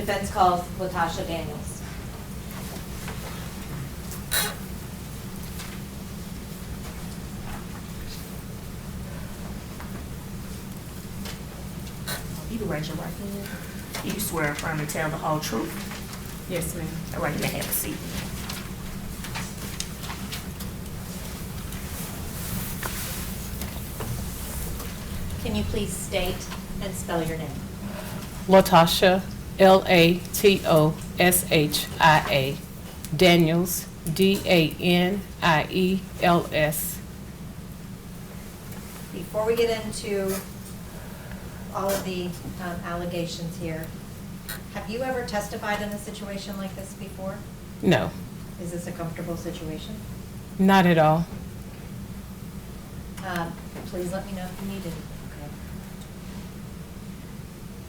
defense calls Latoshia Daniels. You can raise your right hand. Do you swear and affirm to tell the whole truth? Yes, ma'am. All right, you may have a seat. Can you please state and spell your name? Latoshia, Latoshia, Daniels, Daniels. Before we get into all of the allegations here, have you ever testified in a situation like this before? No, Is this a comfortable situation? not at all. Please let me know if you need anything, okay?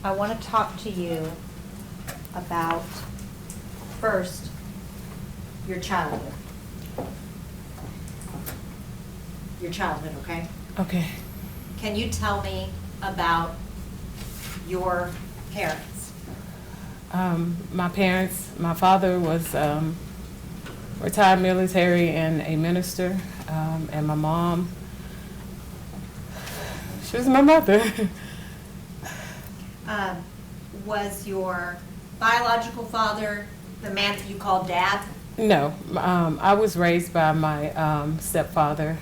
I want to talk to you about, first, your childhood. Your childhood, okay? Okay. Can you tell me about your parents? My parents, my father was retired military and a minister, and my mom, she was my mother. Was your biological father the man that you called Dad? No, I was raised by my stepfather,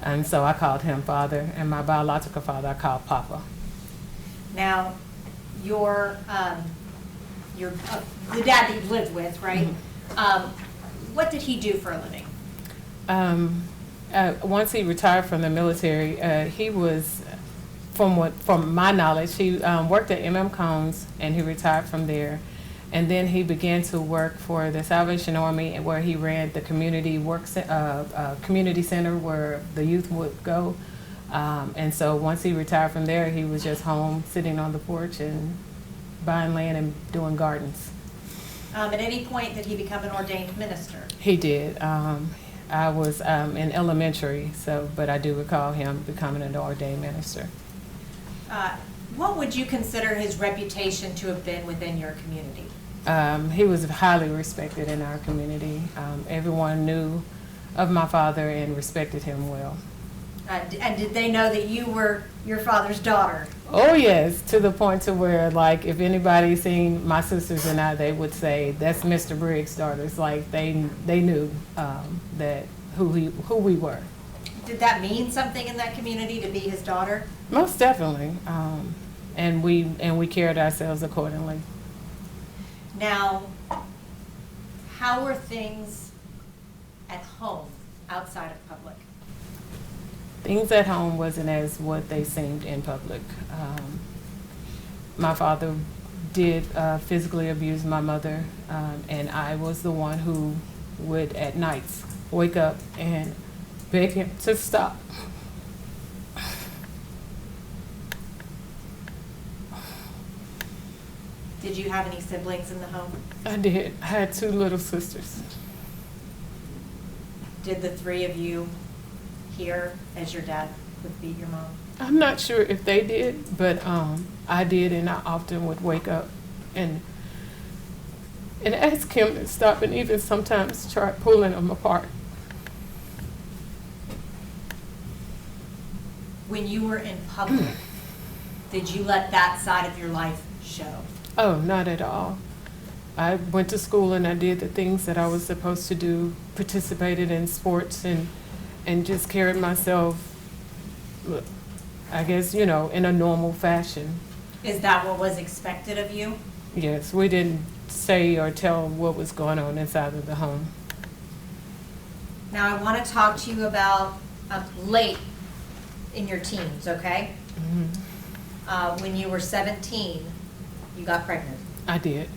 and so I called him father, and my biological father I called Papa. Now, your the dad that you lived with, right? What did he do for a living? Once he retired from the military, he was, from my knowledge, he worked at Combs, and he retired from there. And then he began to work for the Salvation Army, where he ran the community community center where the youth would go. And so once he retired from there, he was just home, sitting on the porch and buying land and doing gardens. At any point did he become an ordained minister? He did. I was in elementary, but I do recall him becoming an ordained minister. What would you consider his reputation to have been within your community? He was highly respected in our community. Everyone knew of my father and respected him well. And did they know that you were your father's daughter? Oh yes, to the point to where, like, if anybody seen my sisters and I, they would say, "That's Mr. Briggs' daughter." It's like they knew that who we were. Did that mean something in that community to be his daughter? Most definitely, and we carried ourselves accordingly. Now, how were things at home outside of public? Things at home wasn't as what they seemed in public. My father did physically abuse my mother, and I was the one who would at nights wake up and beg him to stop. Did you have any siblings in the home? I did. I had 2 little sisters. Did the 3 of you hear as your dad would beat your mom? I'm not sure if they did, but I did, and I often would wake up and ask him to stop, and even sometimes try pulling them apart. When you were in public, did you let that side of your life show? Oh, not at all. I went to school and I did the things that I was supposed to do, participated in sports, and just carried myself, I guess, in a normal fashion. Is that what was expected of you? Yes, we didn't say or tell what was going on inside of the home. Now, I want to talk to you about late in your teens, okay? When you were 17, you got pregnant. I did.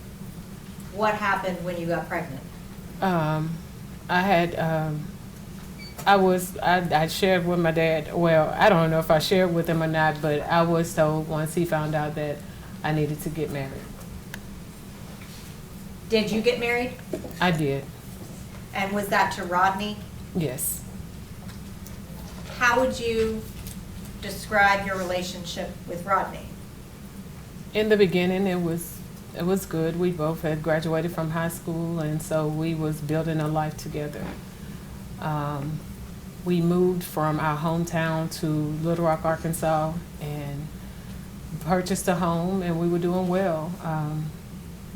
What happened when you got pregnant? I shared with my dad, well, I don't know if I shared with him or not, but I was told once he found out that I needed to get married. Did you get married? I did, And was that to Rodney? yes. How would you describe your relationship with Rodney? In the beginning, it was It was good. We both had graduated from high school, and so we was building a life together. We moved from our hometown to Little Rock, Arkansas, and purchased a home, and we were doing well.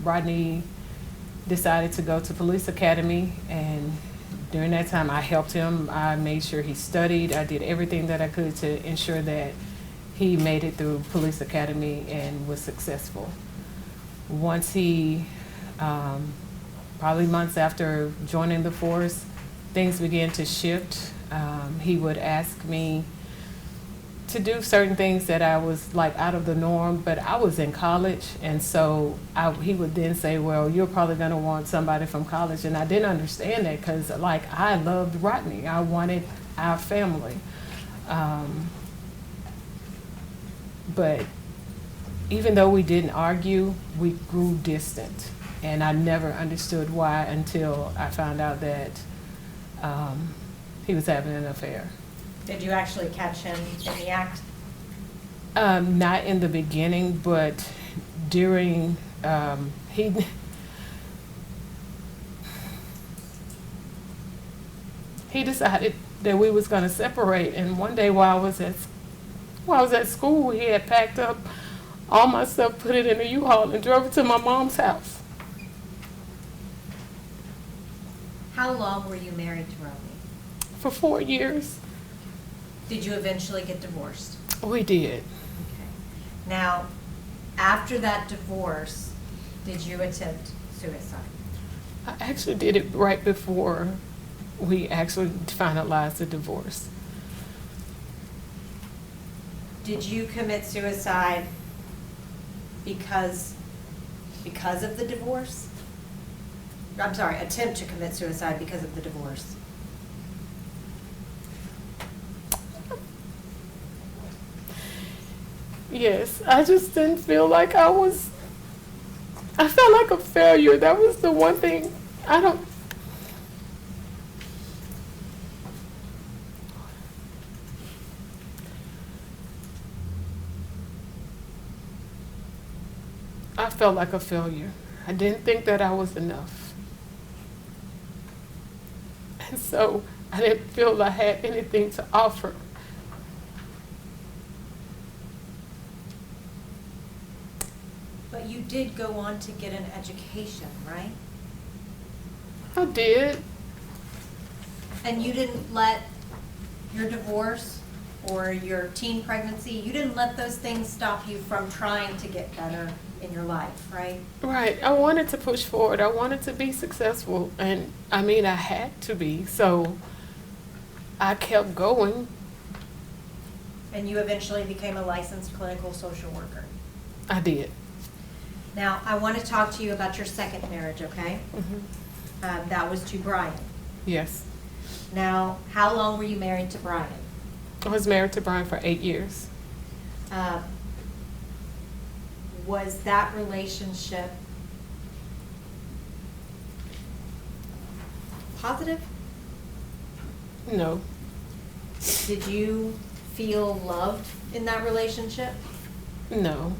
Rodney decided to go to police academy, and during that time I helped him. I made sure he studied. I did everything that I could to ensure that he made it through police academy and was successful. Once he, probably months after joining the force, things began to shift. He would ask me to do certain things that I was like out of the norm, but I was in college, and so he would then say, well, you're probably gonna want somebody from college, and I didn't understand that because like I loved Rodney. I wanted our family. But even though we didn't argue, we grew distant, and I never understood why until I found out that he was having an affair. Did you actually catch him in the act? Not in the beginning, but during he decided that we was going to separate, and one day while I was at school, he had packed up all my stuff, put it in a U-Haul, and drove it to my mom's house. How long were you married to Rodney? For 4 years. Did you eventually get divorced? We did. Okay. Now, after that divorce, did you attempt suicide? I actually did it right before we actually finalized the divorce. Did you commit suicide because of the divorce? I'm sorry, attempt to commit suicide because of the divorce. Yes, I just didn't feel like I felt like a failure. That was the one thing I felt like a failure. I didn't think that I was enough. And so I didn't feel I had anything to offer. But you did go on to get an education, right? I did. And you didn't let your divorce or your teen pregnancy, you didn't let those things stop you from trying to get better in your life, right? Right. I wanted to push forward. I wanted to be successful. And I mean, I had to be. So I kept going. And you eventually became a licensed clinical social worker. I did. Now, I want to talk to you about your second marriage, okay? Mm-hmm. That was to Brian. Yes. Now, how long were you married to Brian? I was married to Brian for 8 years. Was that relationship positive? No. Did you feel loved in that relationship? No.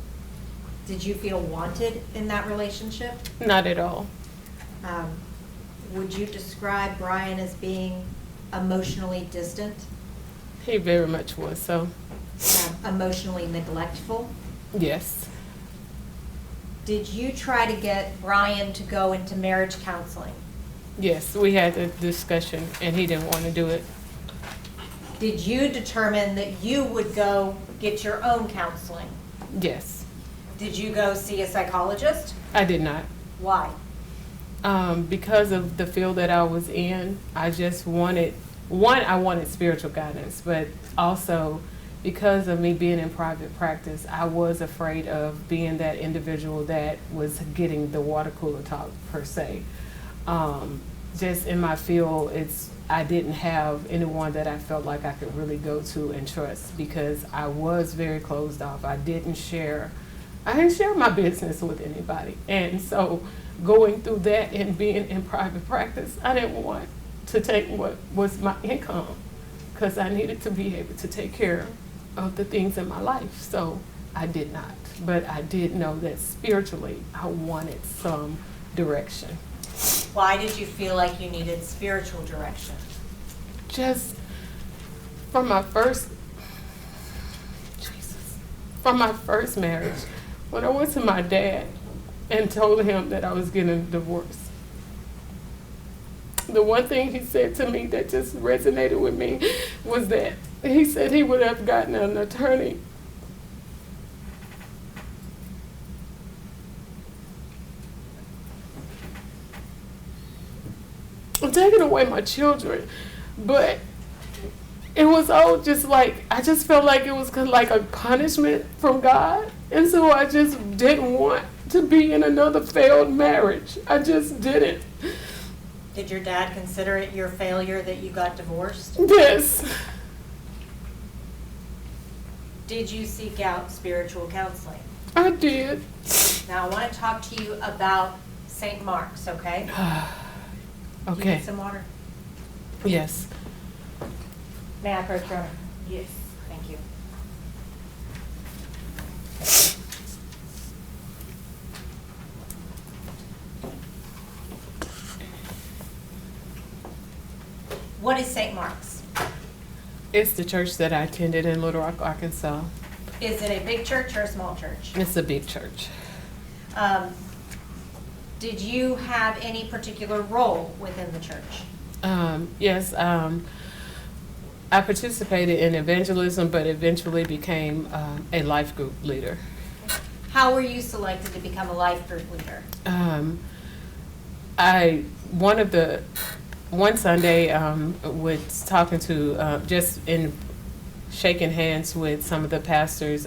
Did you feel wanted in that relationship? Not at all. Would you describe Brian as being emotionally distant? He very much was so. Emotionally neglectful? Yes. Did you try to get Brian to go into marriage counseling? Yes, we had a discussion and he didn't want to do it. Did you determine that you would go get your own counseling? Yes. Did you go see a psychologist? I did not. Why? Because of the field that I was in, I just wanted, I wanted spiritual guidance, but also because of me being in private practice, I was afraid of being that individual that was getting the water cooler talk per se. Just in my field, I didn't have anyone that I felt like I could really go to and trust because I was very closed off. I didn't share my business with anybody. And so going through that and being in private practice, I didn't want to take what was my income because I needed to be able to take care of the things in my life. So I did not. But I did know that spiritually I wanted some direction. Why did you feel like you needed spiritual direction? Just from my first marriage, when I went to my dad and told him that I was getting a divorce, the one thing he said to me that just resonated with me was that he said he would have gotten an attorney. I'm taking away my children, but it was all just like, I just felt like it was like a punishment from God. And so I just didn't want to be in another failed marriage. I just didn't. Did your dad consider it your failure that you got divorced? Yes. Did you seek out spiritual counseling? I did. Now, I want to talk to you about St. Mark's, okay? Do you Okay. need some water? Yes. May I approach, Your Honor? Yes. Thank you. What is St. Mark's? It's the church that I attended in Little Rock, Arkansas. Is it a big church or a small church? It's a big church. Did you have any particular role within the church? Yes, I participated in evangelism, but eventually became a life group leader. How were you selected to become a life group leader? One Sunday, was talking to, just in shaking hands with some of the pastors,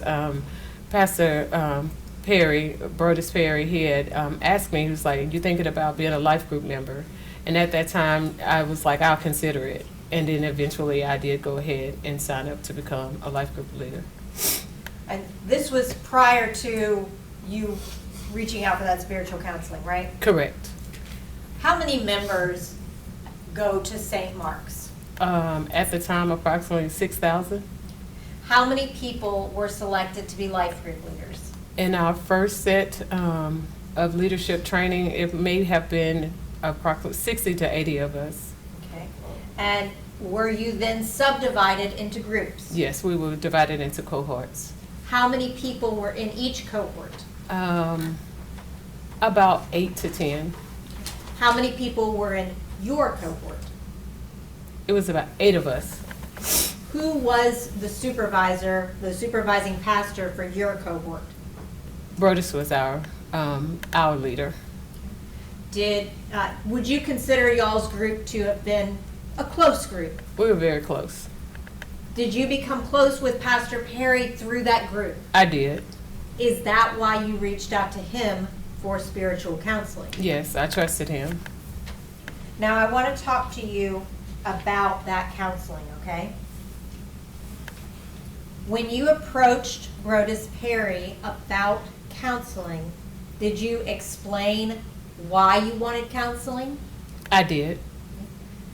Pastor Perry, Brodus Perry, he had asked me, he was like, "You thinking about being a life group member?" And at that time, I was like, "I'll consider it." And then eventually I did go ahead and sign up to become a life group leader. And this was prior to you reaching out for that spiritual counseling, right? Correct. How many members go to St. Mark's? At the time, approximately 6,000. How many people were selected to be life group leaders? In our first set of leadership training, it may have been approximately 60 to 80 of us. Okay. And were you then subdivided into groups? Yes, we were divided into cohorts. How many people were in each cohort? About 8 to 10. How many people were in your cohort? It was about 8 of us. Who was the supervisor, the supervising pastor for your cohort? Brodus was our leader. Would you consider y'all's group to have been a close group? We were very close. Did you become close with Pastor Perry through that group? I did. Is that why you reached out to him for spiritual counseling? Yes, I trusted him. Now, I want to talk to you about that counseling, okay? When you approached Brodus Perry about counseling, did you explain why you wanted counseling? I did.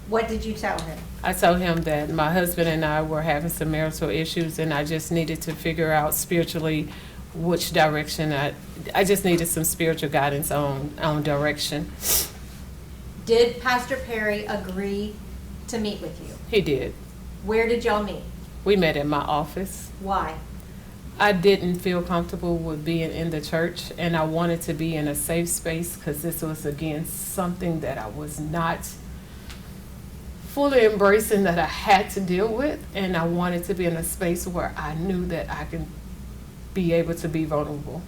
What did you tell him? I told him that my husband and I were having some marital issues and I just needed to figure out spiritually which direction I just needed some spiritual guidance on direction. Did Pastor Perry agree to meet with you? He did. Where did y'all meet? We met at my office. Why? I didn't feel comfortable with being in the church and I wanted to be in a safe space because this was, again, something that I was not fully embracing, that I had to deal with, and I wanted to be in a space where I knew that I could be able to be vulnerable.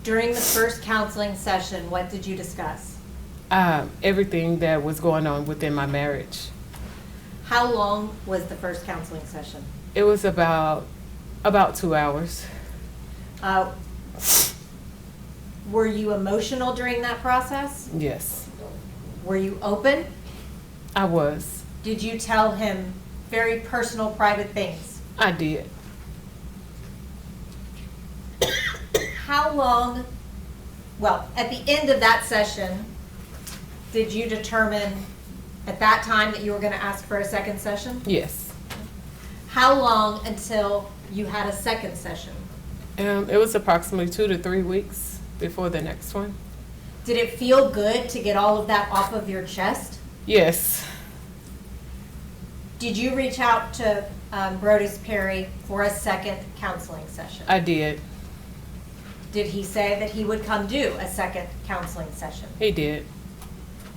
During the first counseling session, what did you discuss? Everything that was going on within my marriage. How long was the first counseling session? It was about 2 hours. Were you emotional during that process? Yes, Were you open? I was. Did you tell him very personal, private things? I did. How long, well, at the end of that session, did you determine at that time that you were going to ask for a second session? Yes. How long until you had a second session? It was approximately 2 to 3 weeks before the next one. Did it feel good to get all of that off of your chest? Yes, Did you reach out to Brodus Perry for a second counseling session? I did. Did he say that he would come do a second counseling session? He did.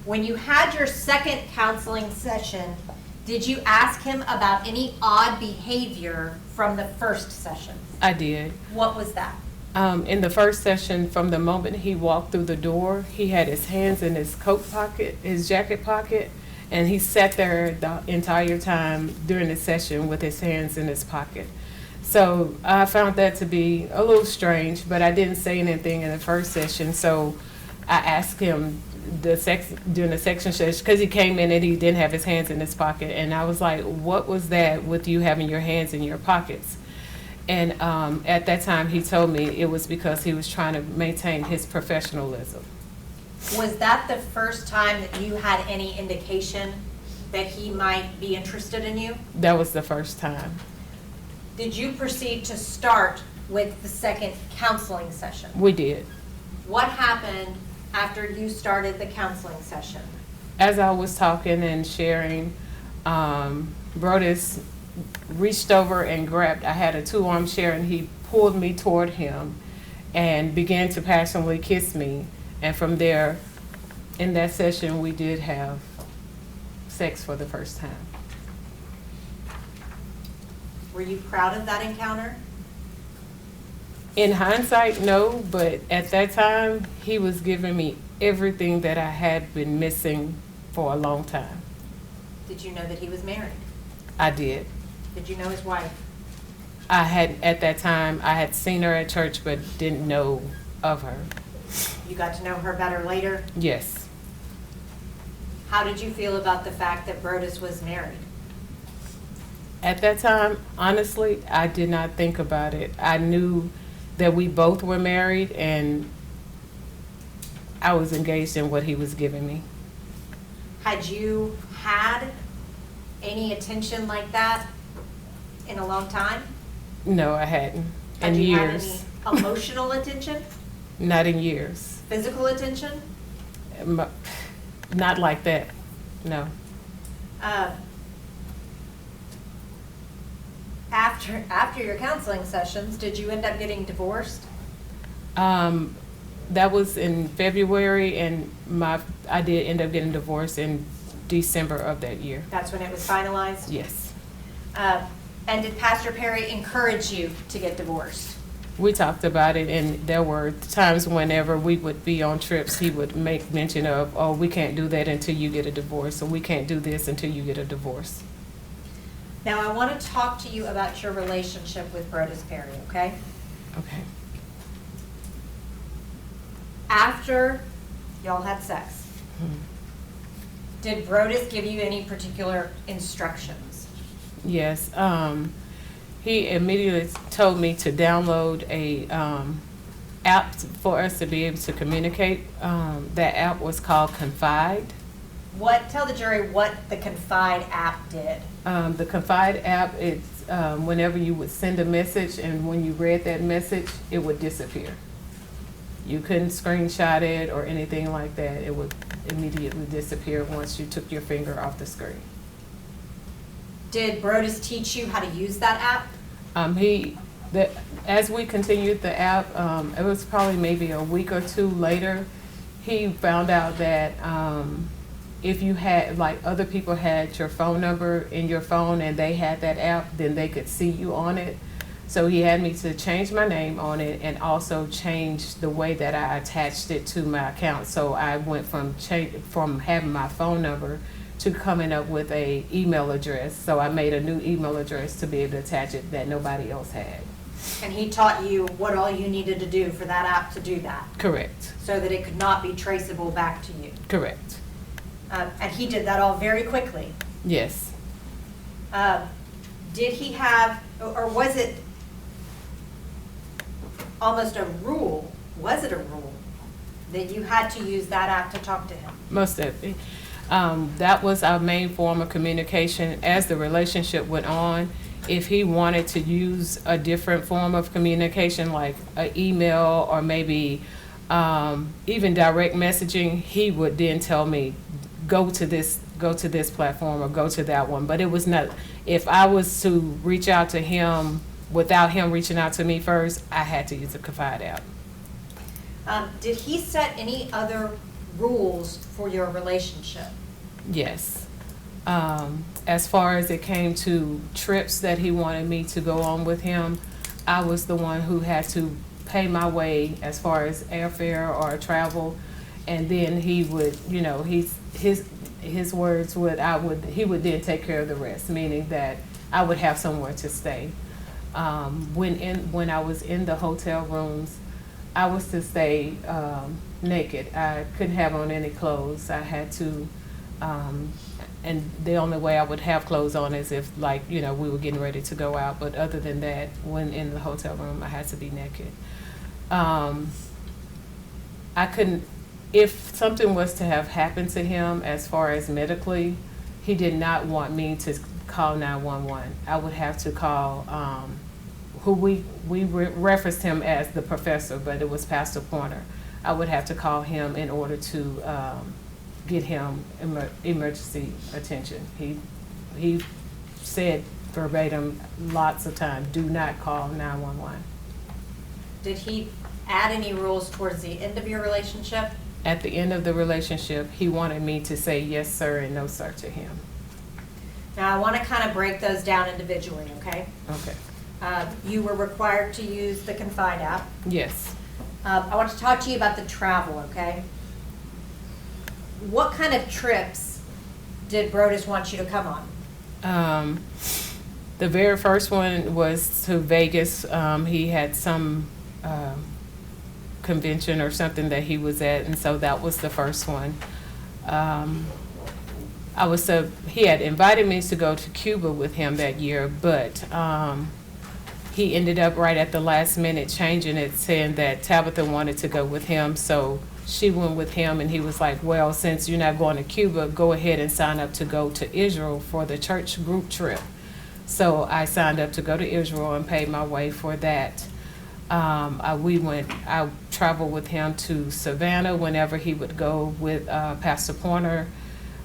When you had your second counseling session, did you ask him about any odd behavior from the first session? I did. What was that? In the first session, from the moment he walked through the door, he had his hands in his coat pocket, his jacket pocket, and he sat there the entire time during the session with his hands in his pocket. So I found that to be a little strange, but I didn't say anything in the first session, so I asked him during the section session, because he came in and he didn't have his hands in his pocket, and I was like, what was that with you having your hands in your pockets? And at that time, he told me it was because he was trying to maintain his professionalism. Was that the first time that you had any indication that he might be interested in you? That was the first time. Did you proceed to start with the second counseling session? We did. What happened after you started the counseling session? As I was talking and sharing, Brodus reached over and grabbed, I had a 2-arm chair, and he pulled me toward him and began to passionately kiss me. And from there, in that session, we did have sex for the first time. Were you proud of that encounter? In hindsight, no, but at that time, he was giving me everything that I had been missing for a long time. Did you know that he was married? I did. Did you know his wife? I had, at that time, I had seen her at church, but didn't know of her. You got to know her better later? Yes. How did you feel about the fact that Brodus was married? At that time, honestly, I did not think about it. I knew that we both were married, and I was engaged in what he was giving me. Had you had any attention like that in a long time? No, I hadn't. Had In you years. had any emotional attention? Not in years. Physical attention? Not like that, no. After your counseling sessions, did you end up getting divorced? That was in February, and I did end up getting divorced in December of that year. That's when it was finalized? Yes. And did Pastor Perry encourage you to get divorced? We talked about it, and there were times whenever we would be on trips, he would make mention of, oh, we can't do that until you get a divorce, or we can't do this until you get a divorce. Now, I want to talk to you about your relationship with Brodus Perry, okay? Okay. After y'all had sex, did Brodus give you any particular instructions? Yes. He immediately told me to download a app for us to be able to communicate. That app was called Confide. Tell the jury what the Confide app did. The Confide app, it's whenever you would send a message, and when you read that message, it would disappear. You couldn't screenshot it or anything like that. It would immediately disappear once you took your finger off the screen. Did Brodus teach you how to use that app? As we continued the app, it was probably maybe a week or two later, he found out that if you had, like, other people had your phone number in your phone and they had that app, then they could see you on it. So he had me to change my name on it and also change the way that I attached it to my account. So I went from having my phone number to coming up with a email address. So I made a new email address to be able to attach it that nobody else had. And he taught you what all you needed to do for that app to do that? Correct. So that it could not be traceable back to you? Correct. And he did that all very quickly? Yes. Did he have, or was it almost a rule? Was it a rule that you had to use that app to talk to him? Most definitely. That was our main form of communication. As the relationship went on, if he wanted to use a different form of communication, like an email or maybe even direct messaging, he would then tell me, go to this platform or go to that one. But it was not, if I was to reach out to him without him reaching out to me first, I had to use the Confide app. Did he set any other rules for your relationship? Yes. As far as it came to trips that he wanted me to go on with him, I was the one who had to pay my way as far as airfare or travel, and then he would, you know, his words would, he would then take care of the rest, meaning that I would have somewhere to stay. When I was in the hotel rooms, I was to stay naked. I couldn't have on any clothes. I had to, and the only way I would have clothes on is if, like, you know, we were getting ready to go out. But other than that, when in the hotel room, I had to be naked. I couldn't, if something was to have happened to him as far as medically, he did not want me to call 911. I would have to call, who we referenced him as the professor, but it was Pastor Pointer. I would have to call him in order to get him emergency attention. He said verbatim lots of times, do not call 911. Did he add any rules towards the end of your relationship? At the end of the relationship, he wanted me to say yes, sir, and no, sir to him. Now, I want to kind of break those down individually, okay? Okay. You were required to use the Confide app. Yes. I want to talk to you about the travel, okay? What kind of trips did Brodus want you to come on? The very first one was to Vegas. He had some convention or something that he was at, and so that was the first one. He had invited me to go to Cuba with him that year, but he ended up right at the last minute changing it, saying that Tabitha wanted to go with him, so she went with him, and he was like, well, since you're not going to Cuba, go ahead and sign up to go to Israel for the church group trip. So I signed up to go to Israel and paid my way for that. I traveled with him to Savannah whenever he would go with Pastor Pointer.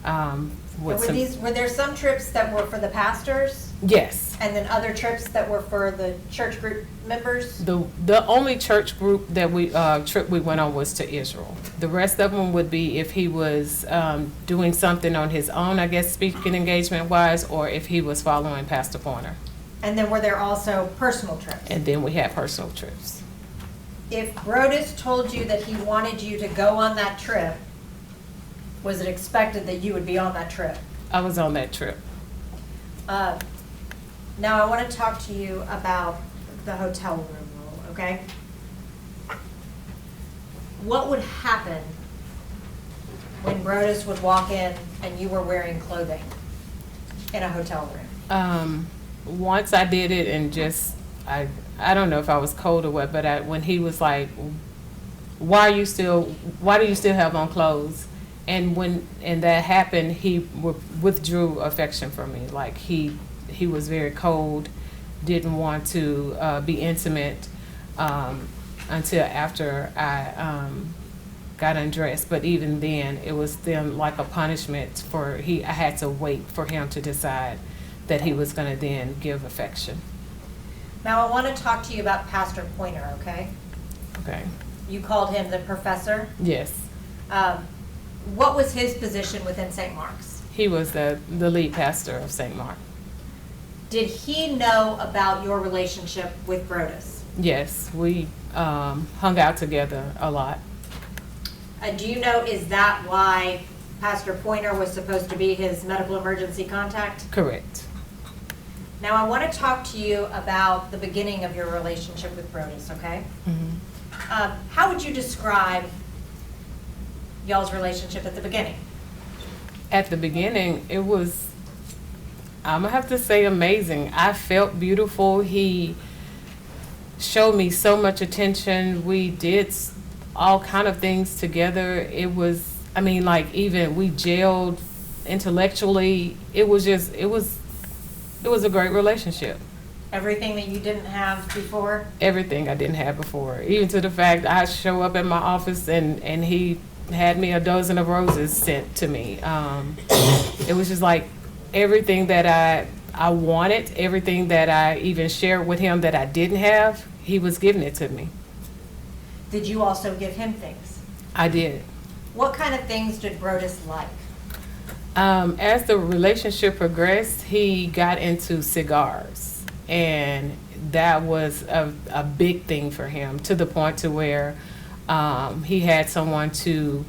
Were there some trips that were for the pastors? Yes. And then other trips that were for the church group members? The only church group that trip we went on was to Israel. The rest of them would be if he was doing something on his own, I guess, speaking engagement wise, or if he was following Pastor Pointer. And then were there also personal trips? And then we had personal trips. If Brodus told you that he wanted you to go on that trip, was it expected that you would be on that trip? I was on that trip. Now I want to talk to you about the hotel room rule, okay? What would happen when Brodus would walk in and you were wearing clothing in a hotel room? Once I did it and just, I don't know if I was cold or what, but when he was like, why do you still have on clothes? And when that happened, he withdrew affection from me. Like he was very cold, didn't want to be intimate until after I got undressed. But even then, it was then like a punishment I had to wait for him to decide that he was going to then give affection. Now I want to talk to you about Pastor Pointer, okay? Okay. You called him the professor. Yes. What was his position within St. Mark's? He was the lead pastor of St. Mark. Did he know about your relationship with Brodus? Yes, we hung out together a lot. Do you know, is that why Pastor Pointer was supposed to be his medical emergency contact? Correct. Now I want to talk to you about the beginning of your relationship with Brodus, okay? Mm-hmm. How would you describe y'all's relationship at the beginning? At the beginning, it was, I'm gonna have to say, amazing. I felt beautiful. He showed me so much attention. We did all kind of things together. It was, I mean, like, even we gelled intellectually. It was a great relationship. Everything that you didn't have before? Everything I didn't have before, even to the fact I show up in my office and he had me a dozen of roses sent to me. It was just like everything that I wanted, everything that I even shared with him that I didn't have, he was giving it to me. Did you also give him things? I did. What kind of things did Brodus like? As the relationship progressed, he got into cigars, and that was a big thing for him, to the point to where he had someone to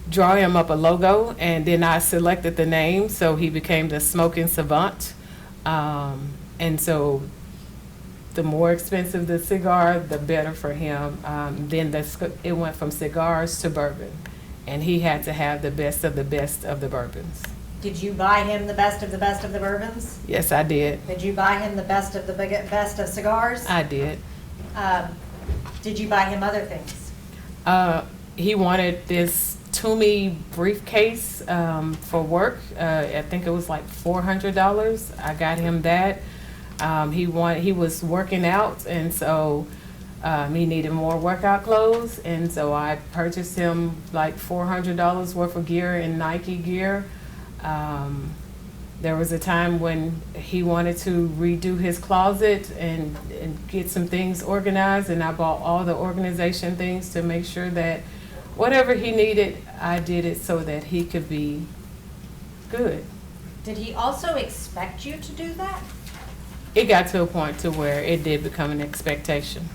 draw him up a logo, and then I selected the name, so he became the Smoking Savant. And so the more expensive the cigar, the better for him. Then it went from cigars to bourbon, and he had to have the best of the bourbons. Did you buy him the best of the bourbons? Yes, I did. Did you buy him the best of best of cigars? I did. Did you buy him other things? He wanted this Toomey briefcase for work. I think it was like $400. I got him that. He was working out, and so he needed more workout clothes, and so I purchased him like $400 worth of gear in Nike gear. There was a time when he wanted to redo his closet and get some things organized, and I bought all the organization things to make sure that whatever he needed, I did it so that he could be good. Did he also expect you to do that? It got to a point to where it did become an expectation.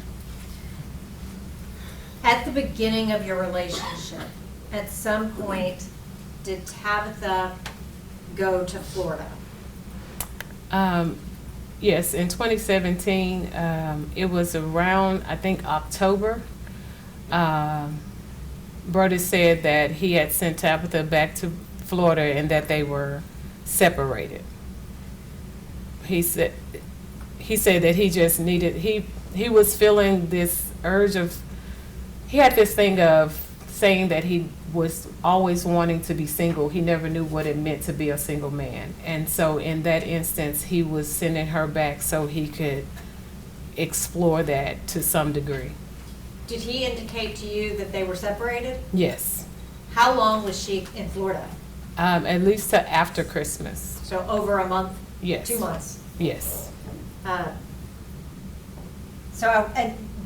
At the beginning of your relationship, at some point, did Tabitha go to Florida? Yes, in 2017, it was around, I think, October. Brodus said that he had sent Tabitha back to Florida and that they were separated. He said that he just needed, he was feeling this urge of, he had this thing of saying that he was always wanting to be single. He never knew what it meant to be a single man. And so in that instance, he was sending her back so he could explore that to some degree. Did he indicate to you that they were separated? Yes. How long was she in Florida? At least to after Christmas. So over a month? Yes. 2 months? Yes. And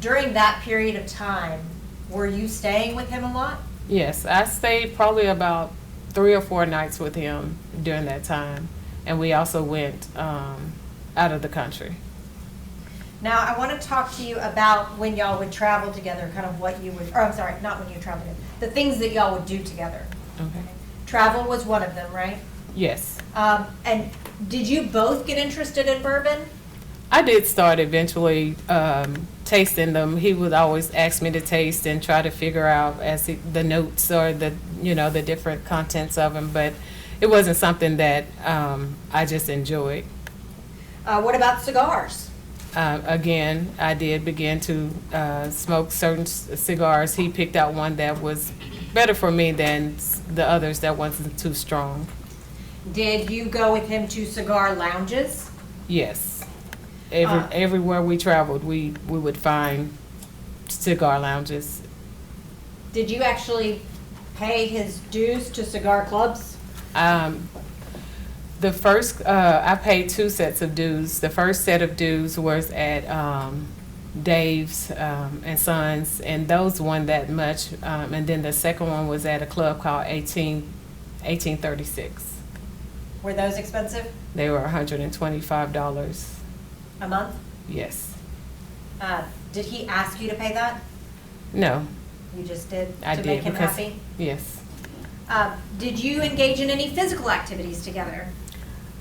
during that period of time, were you staying with him a lot? Yes, I stayed probably about 3 or 4 nights with him during that time. And we also went out of the country. Now, I want to talk to you about when y'all would travel together, kind of what you would, or I'm sorry, not when you traveled together, the things that y'all would do together. Okay. Travel was one of them, right? Yes. And did you both get interested in bourbon? I did start eventually tasting them. He would always ask me to taste and try to figure out the notes or the different contents of them, but it wasn't something that I just enjoyed. What about cigars? Again, I did begin to smoke certain cigars. He picked out one that was better for me than the others that wasn't too strong. Did you go with him to cigar lounges? Yes. Everywhere we traveled, we would find cigar lounges. Did you actually pay his dues to cigar clubs? The first, I paid 2 sets of dues. The first set of dues was at Dave's and Sons, and those weren't that much. And then the second one was at a club called 1836. Were those expensive? They were $125. A month? Yes. Did he ask you to pay that? No. You just did I to did make him because- happy? Yes. Did you engage in any physical activities together?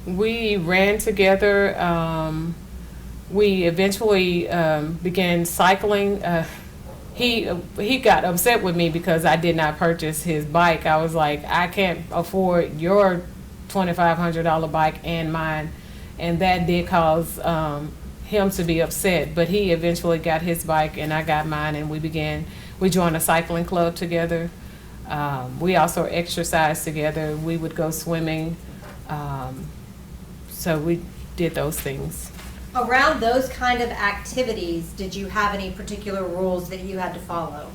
We ran together. We eventually began cycling. He got upset with me because I did not purchase his bike. I was like, I can't afford your $2,500 bike and mine, and that did cause him to be upset. But he eventually got his bike and I got mine, and we joined a cycling club together. We also exercised together. We would go swimming. So we did those things. Around those kind of activities, did you have any particular rules that you had to follow?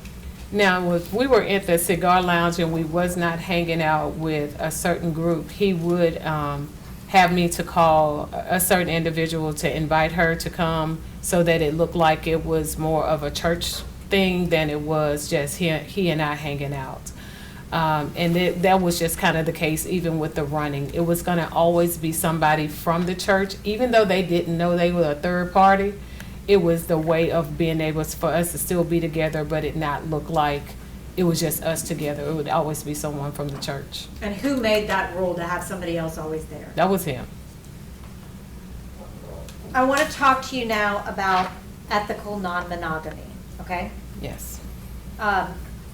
Now, if we were at the cigar lounge and we was not hanging out with a certain group, he would have me to call a certain individual to invite her to come so that it looked like it was more of a church thing than it was just he and I hanging out. And that was just kind of the case even with the running. It was going to always be somebody from the church, even though they didn't know they were a third party. It was the way of being able for us to still be together, but it not look like it was just us together. It would always be someone from the church. And who made that rule to have somebody else always there? That was him. I want to talk to you now about ethical non-monogamy, okay? Yes.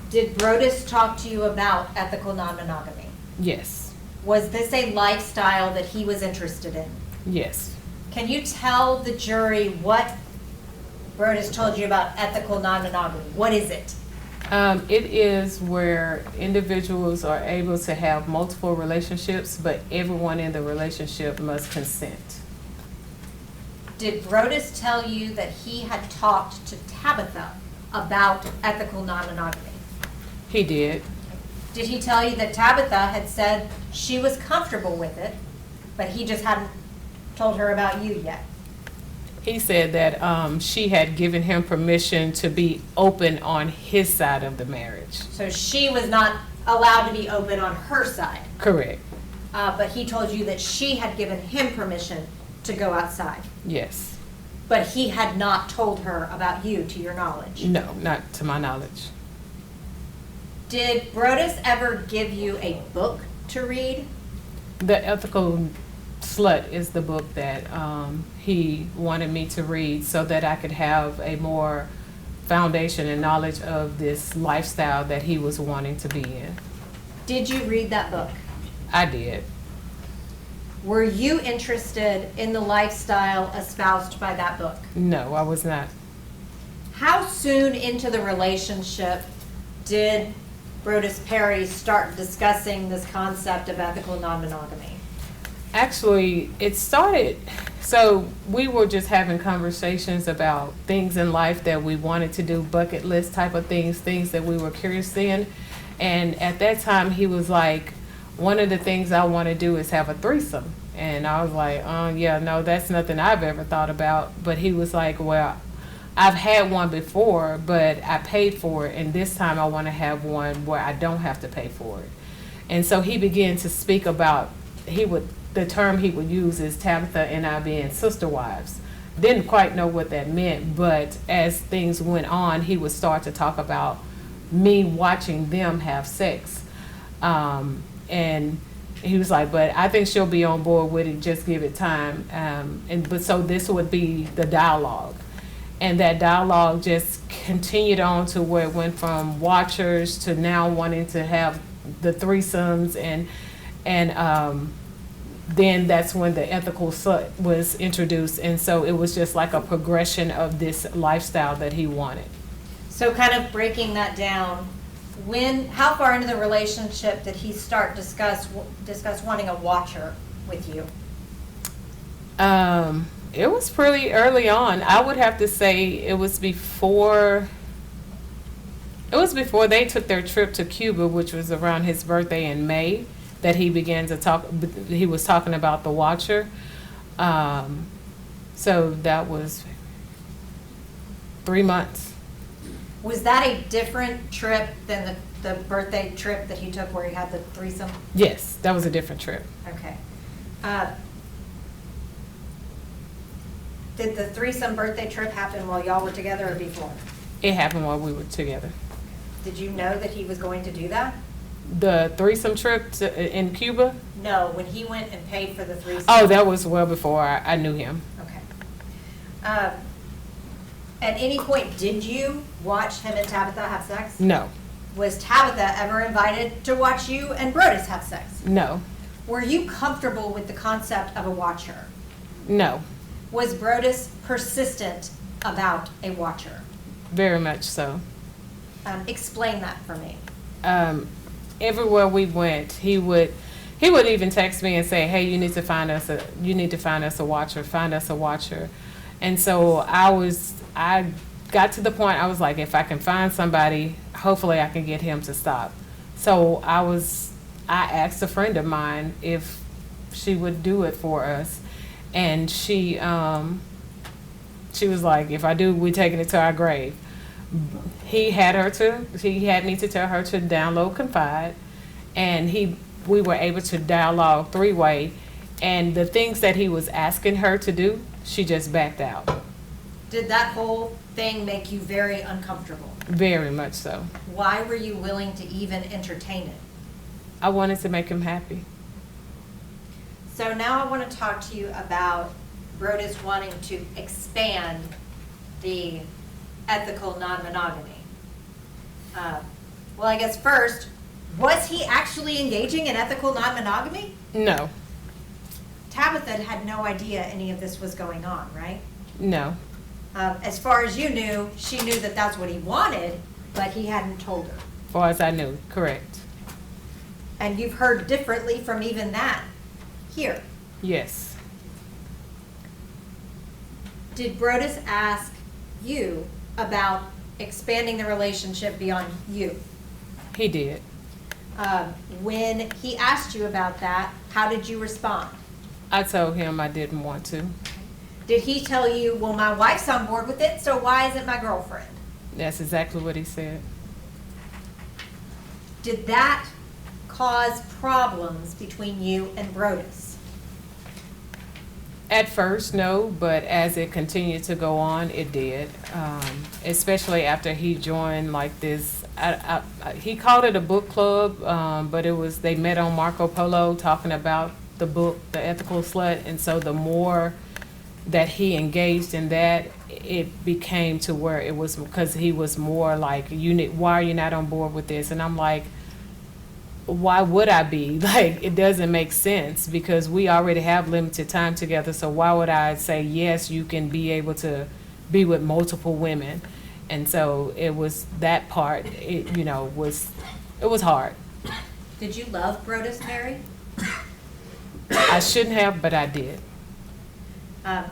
Did Brodus talk to you about ethical non-monogamy? Yes. Was this a lifestyle that he was interested in? Yes. Can you tell the jury what Brodus told you about ethical non-monogamy? What is it? It is where individuals are able to have multiple relationships, but everyone in the relationship must consent. Did Brodus tell you that he had talked to Tabitha about ethical non-monogamy? He did. Did he tell you that Tabitha had said she was comfortable with it, but he just hadn't told her about you yet? He said that she had given him permission to be open on his side of the marriage. So she was not allowed to be open on her side. Correct. But he told you that she had given him permission to go outside. Yes. But he had not told her about you, to your knowledge. No, not to my knowledge. Did Brodus ever give you a book to read? The Ethical Slut is the book that he wanted me to read so that I could have a more foundation and knowledge of this lifestyle that he was wanting to be in. Did you read that book? I did. Were you interested in the lifestyle espoused by that book? No, I was not. How soon into the relationship did Brodus Perry start discussing this concept of ethical non-monogamy? Actually, it started, so we were just having conversations about things in life that we wanted to do, bucket list type of things that we were curious in. And at that time, he was like, one of the things I want to do is have a threesome. And I was like, yeah, no, that's nothing I've ever thought about. But he was like, well, I've had one before, but I paid for it. And this time I want to have one where I don't have to pay for it. And so he began to speak about, the term he would use is Tabitha and I being sister wives. Didn't quite know what that meant, but as things went on, he would start to talk about me watching them have sex. And he was like, but I think she'll be on board with it, just give it time. But so this would be the dialogue. And that dialogue just continued on to where it went from watchers to now wanting to have the threesomes, and then that's when the ethical slut was introduced. And so it was just like a progression of this lifestyle that he wanted. So kind of breaking that down, how far into the relationship did he start discuss wanting a watcher with you? It was pretty early on. I would have to say it was before they took their trip to Cuba, which was around his birthday in May, that he began to talk. He was talking about the watcher. So that was 3 months. Was that a different trip than the birthday trip that he took where he had the threesome? Yes, that was a different trip. Okay. Did the threesome birthday trip happen while y'all were together or before? It happened while we were together. Did you know that he was going to do that? The threesome trip in Cuba? No, when he went and paid for the threesome. Oh, that was well before I knew him. Okay. At any point, did you watch him and Tabitha have sex? No. Was Tabitha ever invited to watch you and Brodus have sex? No. Were you comfortable with the concept of a watcher? No. Was Brodus persistent about a watcher? Very much so. Explain that for me. Everywhere we went, he would even text me and say, "Hey, you need to find us a watcher. Find us a watcher." And so I got to the point, I was like, if I can find somebody, hopefully I can get him to stop. So I asked a friend of mine if she would do it for us. And she was like, if I do, we're taking it to our grave. He had me to tell her to download Confide, and we were able to dialogue three-way, and the things that he was asking her to do, she just backed out. Did that whole thing make you very uncomfortable? Very much so. Why were you willing to even entertain it? I wanted to make him happy. So now I want to talk to you about Brodus wanting to expand the ethical non-monogamy. Well, I guess first, was he actually engaging in ethical non-monogamy? No. Tabitha had no idea any of this was going on, right? No. As far as you knew, she knew that that's what he wanted, but he hadn't told her. As far as I knew, correct. And you've heard differently from even that here. Yes. Did Brodus ask you about expanding the relationship beyond you? He did. When he asked you about that, how did you respond? I told him I didn't want to. Did he tell you, well, my wife's on board with it, so why isn't my girlfriend? That's exactly what he said. Did that cause problems between you and Brodus? At first, no, but as it continued to go on, it did. Especially after he joined like this, he called it a book club, but they met on Marco Polo talking about the book, The Ethical Slut, and so the more that he engaged in that, it became to where it was, because he was more like, why are you not on board with this? And I'm like, why would I be? Like, it doesn't make sense, because we already have limited time together, so why would I say, yes, you can be able to be with multiple women? And so it was that part, it was hard. Did you love Brodus, Mary? I shouldn't have, but I did.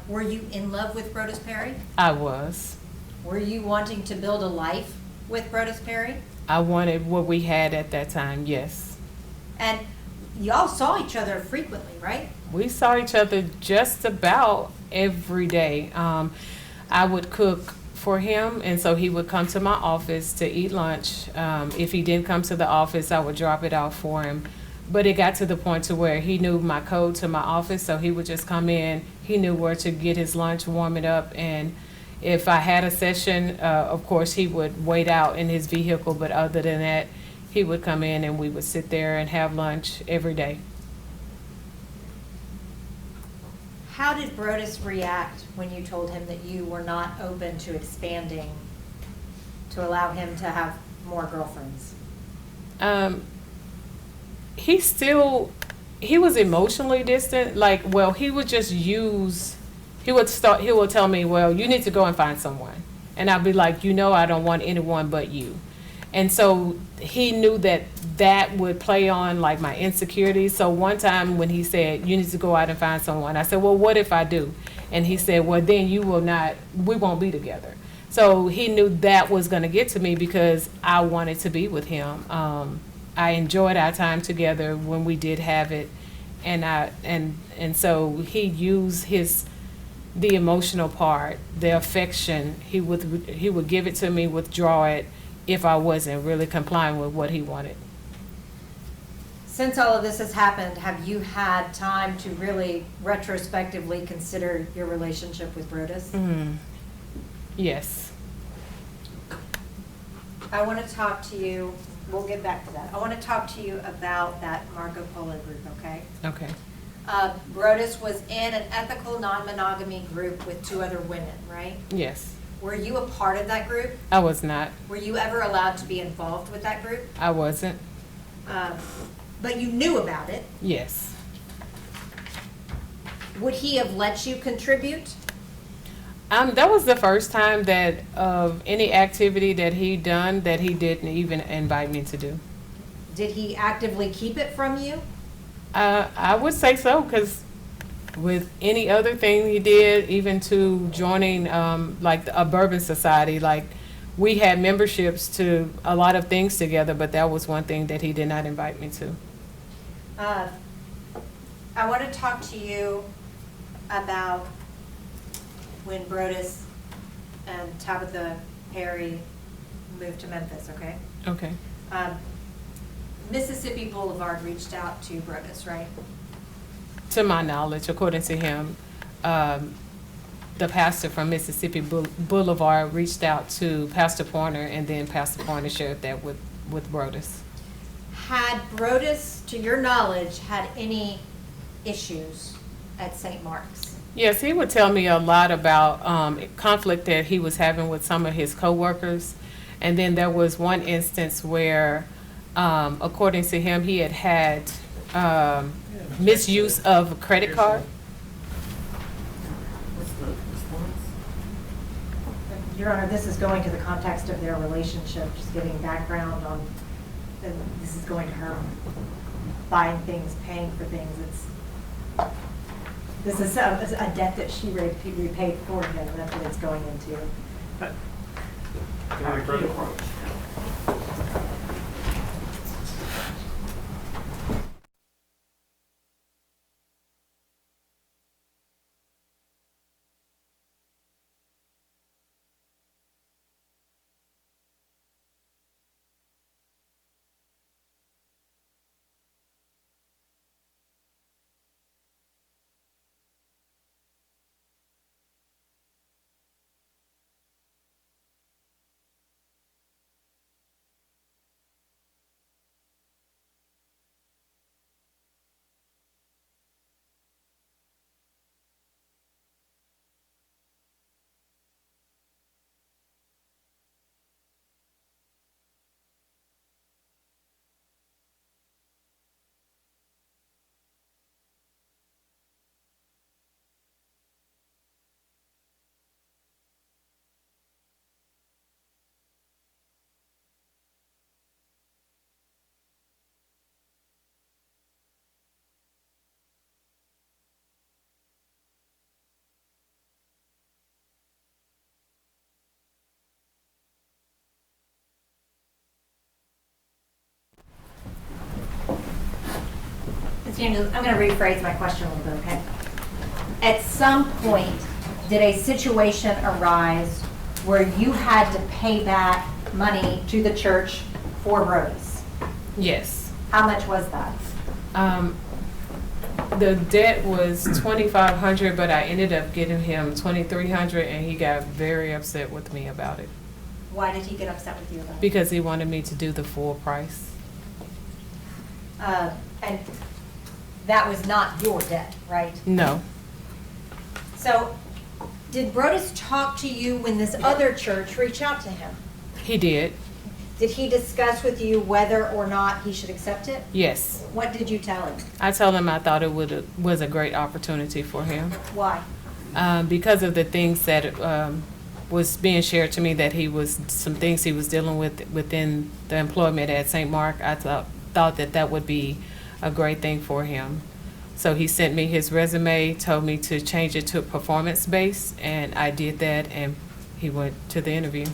Were you in love with Brodus Perry? I was. Were you wanting to build a life with Brodus Perry? I wanted what we had at that time, yes. And y'all saw each other frequently, right? We saw each other just about every day. I would cook for him, and so he would come to my office to eat lunch. If he didn't come to the office, I would drop it off for him. But it got to the point to where he knew my code to my office, so he would just come in. He knew where to get his lunch, warm it up, and if I had a session, of course, he would wait out in his vehicle, but other than that, he would come in and we would sit there and have lunch every day. How did Brodus react when you told him that you were not open to expanding to allow him to have more girlfriends? He was emotionally distant. Like, well, he would tell me, well, you need to go and find someone. And I'd be like, I don't want anyone but you. And so he knew that would play on like my insecurities. So one time when he said, you need to go out and find someone, I said, well, what if I do? And he said, well, then we won't be together. So he knew that was going to get to me because I wanted to be with him. I enjoyed our time together when we did have it. And so he used the emotional part, the affection. He would give it to me, withdraw it if I wasn't really complying with what he wanted. Since all of this has happened, have you had time to really retrospectively consider your relationship with Brodus? Yes. I want to talk to you, we'll get back to that. I want to talk to you about that Marco Polo group, okay? Okay. Brodus was in an ethical non-monogamy group with 2 other women, right? Yes. Were you a part of that group? I was not. Were you ever allowed to be involved with that group? I wasn't. But you knew about it. Yes. Would he have let you contribute? That was the first time that of any activity that he done that he didn't even invite me to do. Did he actively keep it from you? I would say so, because with any other thing he did, even to joining like a bourbon society. Like, we had memberships to a lot of things together, but that was one thing that he did not invite me to. I want to talk to you about when Brodus and Tabitha Perry moved to Memphis, okay? Okay. Mississippi Boulevard reached out to Brodus, right? To my knowledge, according to him, the pastor from Mississippi Boulevard reached out to Pastor Pointer, and then Pastor Pointer shared that with Brodus. Had Brodus, to your knowledge, had any issues at St. Mark's? Yes, he would tell me a lot about conflict that he was having with some of his coworkers. And then there was one instance where, according to him, he had misuse of a credit card. Your Honor, this is going to the context of their relationship, just getting background on, and this is going to her buying things, paying for things. This is a debt that she repaid for him, that's what it's going into. Daniels, I'm going to rephrase my question a little bit, okay? At some point, did a situation arise where you had to pay back money to the church for Brodus? Yes. How much was that? The debt was $2,500, but I ended up getting him $2,300, and he got very upset with me about it. Why did he get upset with you about it? Because he wanted me to do the full price. And that was not your debt, right? No. So, did Brodus talk to you when this other church reached out to him? He did. Did he discuss with you whether or not he should accept it? Yes. What did you tell him? I told him I thought it was a great opportunity for him. Why? Because of the things that was being shared to me, that some things he was dealing with within the employment at St. Mark. I thought that would be a great thing for him. So he sent me his resume, told me to change it to performance-based, and I did that, and he went to the interview.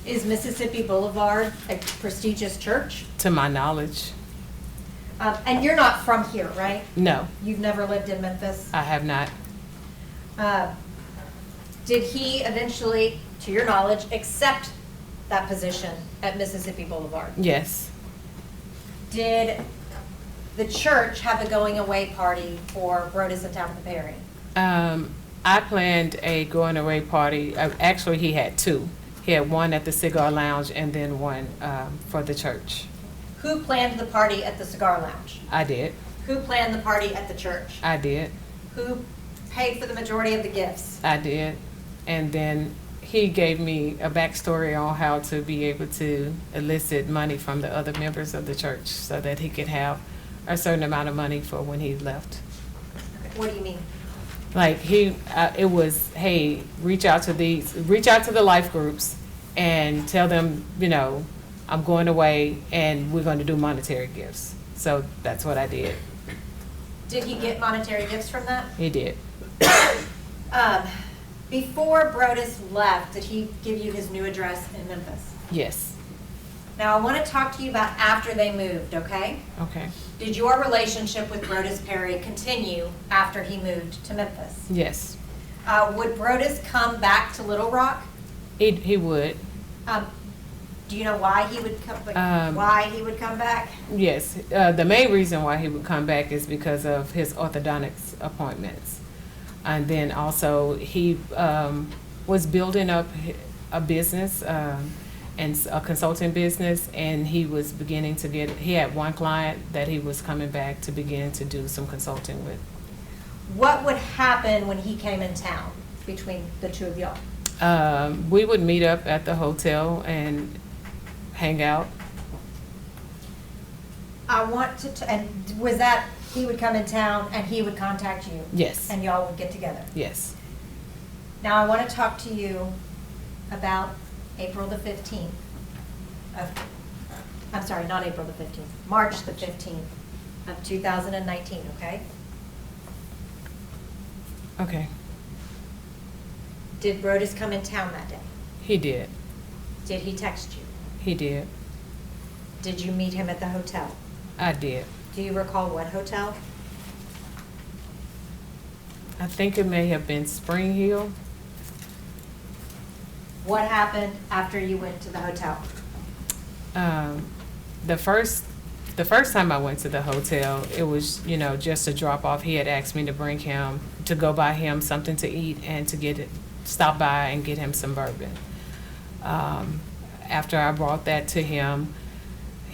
Is Mississippi Boulevard a prestigious church? To my knowledge. And you're not from here, right? No, You've never lived in Memphis? I have not. Did he eventually, to your knowledge, accept that position at Mississippi Boulevard? Yes. Did the church have a going away party for Brodus and Tabitha Perry? I planned a going away party. Actually, he had two. He had one at the Cigar Lounge and then one for the church. Who planned the party at the Cigar Lounge? I did. Who planned the party at the church? I did. Who paid for the majority of the gifts? I did. And then he gave me a backstory on how to be able to elicit money from the other members of the church so that he could have a certain amount of money for when he left. What do you mean? Like it was, hey, reach out to the life groups and tell them, I'm going away and we're going to do monetary gifts. So that's what I did. Did he get monetary gifts from that? He did. Before Brodus left, did he give you his new address in Memphis? Yes. Now, I want to talk to you about after they moved, okay? Okay. Did your relationship with Brodus Perry continue after he moved to Memphis? Yes. Would Brodus come back to Little Rock? He would. Do you know why he would come? Why he would come back? Yes. The main reason why he would come back is because of his orthodontics appointments. And then also he was building up a business and a consulting business, and he was beginning to he had one client that he was coming back to begin to do some consulting with. What would happen when he came in town between the two of y'all? We would meet up at the hotel and hang out. I want to, and was that he would come in town and he would contact you? Yes. And y'all would get together? Yes. Now, I want to talk to you about April the 15th. I'm sorry, not April the 15th, March the 15th of 2019, okay? Okay. Did Brodus come in town that day? He did. Did he text you? He did. Did you meet him at the hotel? I did. Do you recall what hotel? I think it may have been Spring Hill. What happened after you went to the hotel? The first time I went to the hotel, it was, just a drop off. He had asked me to bring him, to go buy him something to eat and to stop by and get him some bourbon. After I brought that to him,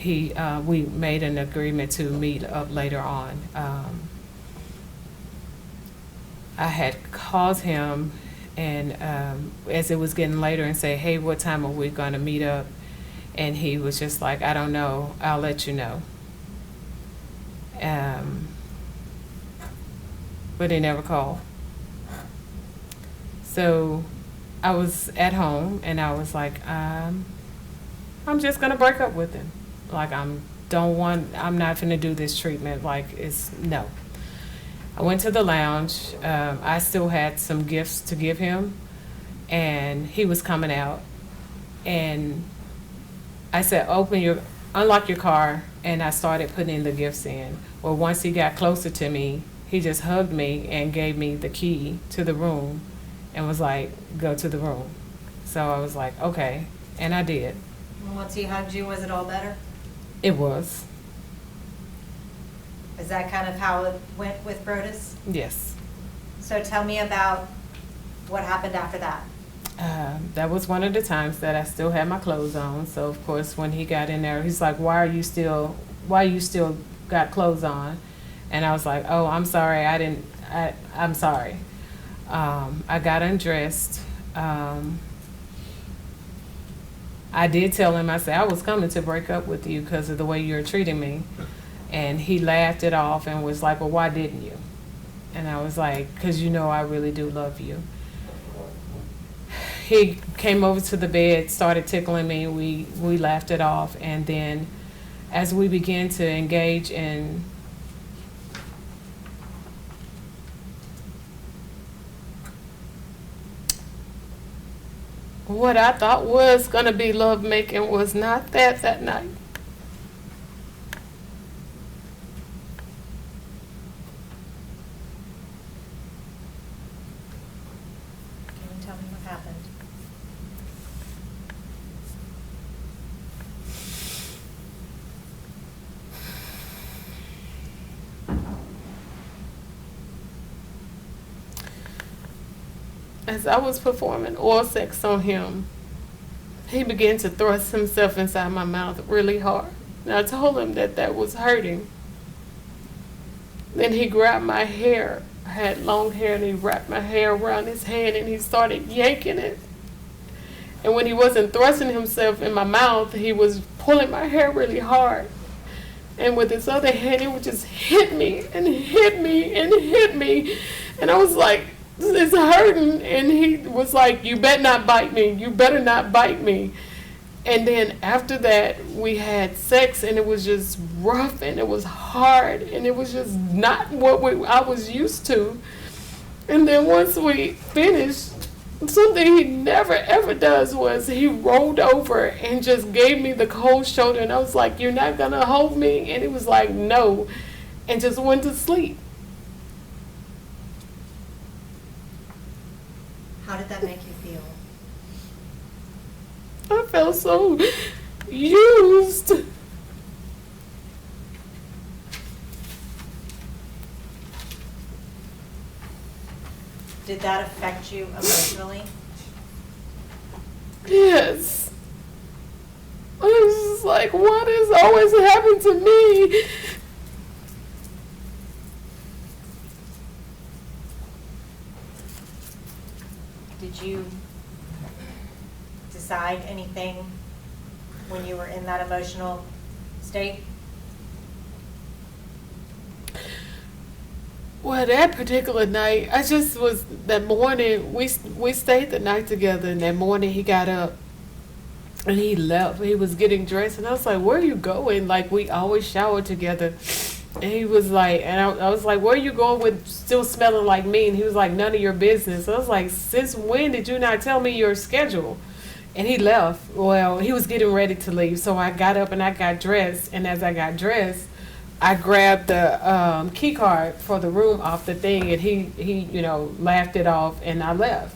we made an agreement to meet up later on. I had called him and as it was getting later and say, hey, what time are we going to meet up? And he was just like, I don't know, I'll let you know. But he never called. So I was at home and I was like, I'm just gonna break up with him. Like I'm not gonna do this treatment. Like no. I went to the lounge. I still had some gifts to give him, and he was coming out, and I said, unlock your car, and I started putting the gifts in. Well, once he got closer to me, he just hugged me and gave me the key to the room and was like, go to the room. So I was like, okay, and I did. Once he hugged you, was it all better? It was. Is that kind of how it went with Brodus? Yes. So tell me about what happened after that. That was one of the times that I still had my clothes on. So of course, when he got in there, he's like, why you still got clothes on? And I was like, oh, I'm sorry. I'm sorry. I got undressed. I did tell him, I said, I was coming to break up with you because of the way you're treating me. And he laughed it off and was like, well, why didn't you? And I was like, because I really do love you. He came over to the bed, started tickling me. We laughed it off. And then as we began to engage in what I thought was going to be lovemaking, was not that night. Can you tell me what happened? As I was performing oral sex on him, he began to thrust himself inside my mouth really hard. And I told him that was hurting. Then he grabbed my hair. I had long hair, and he wrapped my hair around his hand and he started yanking it. And when he wasn't thrusting himself in my mouth, he was pulling my hair really hard. And with his other hand, he would just hit me and hit me and hit me. And I was like, it's hurting. And he was like, you better not bite me. You better not bite me. And then after that, we had sex, and it was just rough, and it was hard, and it was just not what I was used to. And then once we finished, something he never ever does was he rolled over and just gave me the cold shoulder, and I was like, "You're not gonna hold me?" And he was like, "No," and just went to sleep. How did that make you feel? I felt so used. Did that affect you emotionally? Yes. I was just like, what has always happened to me? Did you decide anything when you were in that emotional state? Well, that particular night, I just was, that morning, we stayed the night together, and that morning he got up and he left. He was getting dressed, and I was like, "Where are you going?" Like, we always shower together. And he was like, and I was like, "Where are you going with still smelling like me?" And he was like, "None of your business." I was like, "Since when did you not tell me your schedule?" And he left. Well, he was getting ready to leave, so I got up and I got dressed, and as I got dressed, I grabbed the key card for the room off the thing, and he laughed it off, and I left.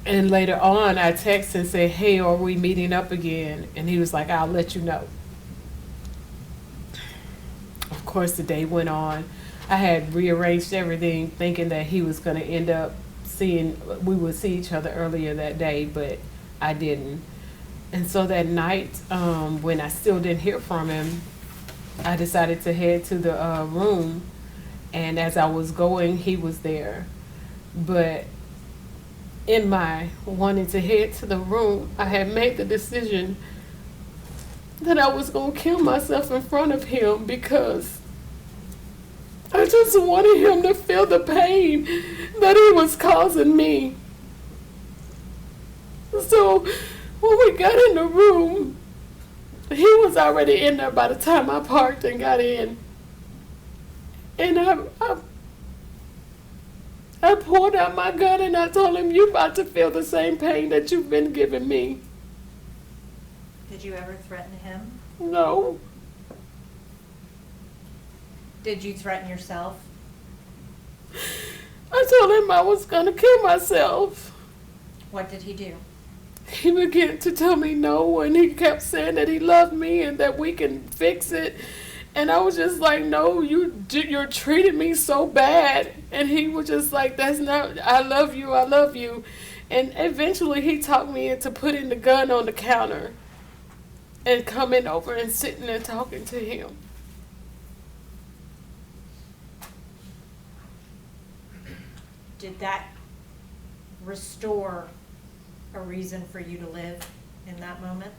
And later on, I texted and said, "Hey, are we meeting up again?" And he was like, "I'll let you know." Of course, the day went on. I had rearranged everything, thinking that he was going to end up we would see each other earlier that day, but I didn't. And so that night, when I still didn't hear from him, I decided to head to the room, and as I was going, he was there. But in my wanting to head to the room, I had made the decision that I was going to kill myself in front of him, because I just wanted him to feel the pain that he was causing me. So when we got in the room, he was already in there by the time I parked and got in. And I pulled out my gun and I told him, "You about to feel the same pain that you've been giving me." Did you ever threaten him? No. Did you threaten yourself? I told him I was going to kill myself. What did he do? He began to tell me no, and he kept saying that he loved me and that we can fix it. And I was just like, "No, you're treating me so bad." And he was just like, "That's not, I love you, I love you." And eventually he talked me into putting the gun on the counter and coming over and sitting there talking to him. Did that restore a reason for you to live in that moment?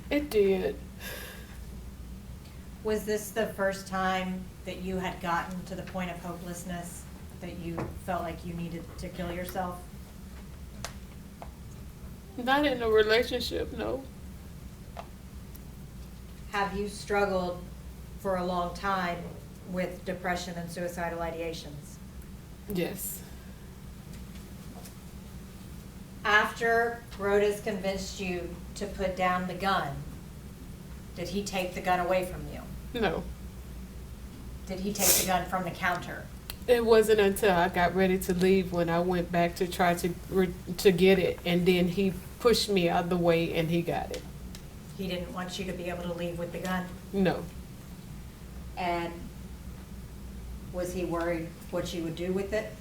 It did. Was this the first time that you had gotten to the point of hopelessness, that you felt like you needed to kill yourself? Not in a relationship, no. Have you struggled for a long time with depression and suicidal ideations? Yes. After Rhoda's convinced you to put down the gun, did he take the gun away from you? No. Did he take the gun from the counter? It wasn't until I got ready to leave when I went back to try to get it, and then he pushed me out of the way and he got it. He didn't want you to be able to leave with the gun? No. And was he worried what you would do with it?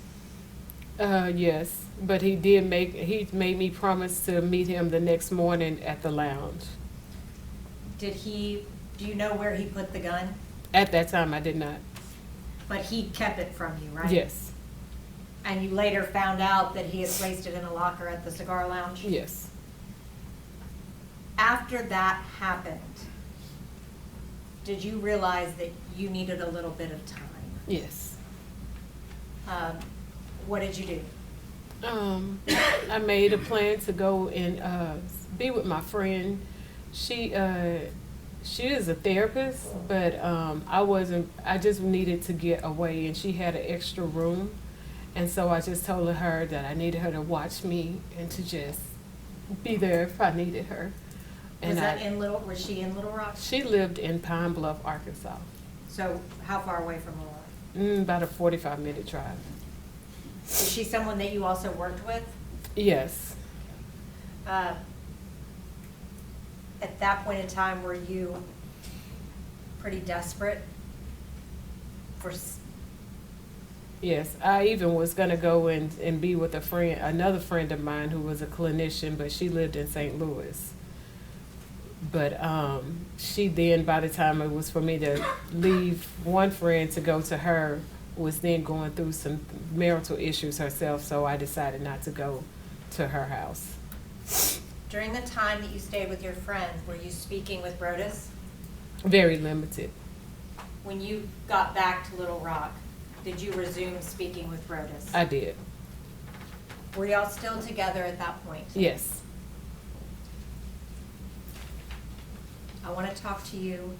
Yes, but he made me promise to meet him the next morning at the lounge. Do you know where he put the gun? At that time, I did not. But he kept it from you, right? Yes. And you later found out that he had placed it in a locker at the cigar lounge? Yes. After that happened, did you realize that you needed a little bit of time? Yes. What did you do? I made a plan to go and be with my friend. She is a therapist, but I wasn't. I just needed to get away, and she had an extra room, and so I just told her that I needed her to watch me and to just be there if I needed her. And was she in Little Rock? she lived in Pine Bluff, Arkansas. So how far away from Little Rock? About a 45-minute drive. Is she someone that you also worked with? Yes. At that point in time, were you pretty desperate for? Yes, I even was gonna go and be with another friend of mine who was a clinician, but she lived in St. Louis. But she then, by the time it was for me to leave one friend to go to her, was then going through some marital issues herself, so I decided not to go to her house. During the time that you stayed with your friend, were you speaking with Brodus? Very limited. When you got back to Little Rock, did you resume speaking with Brodus? I did. Were y'all still together at that point? Yes. I want to talk to you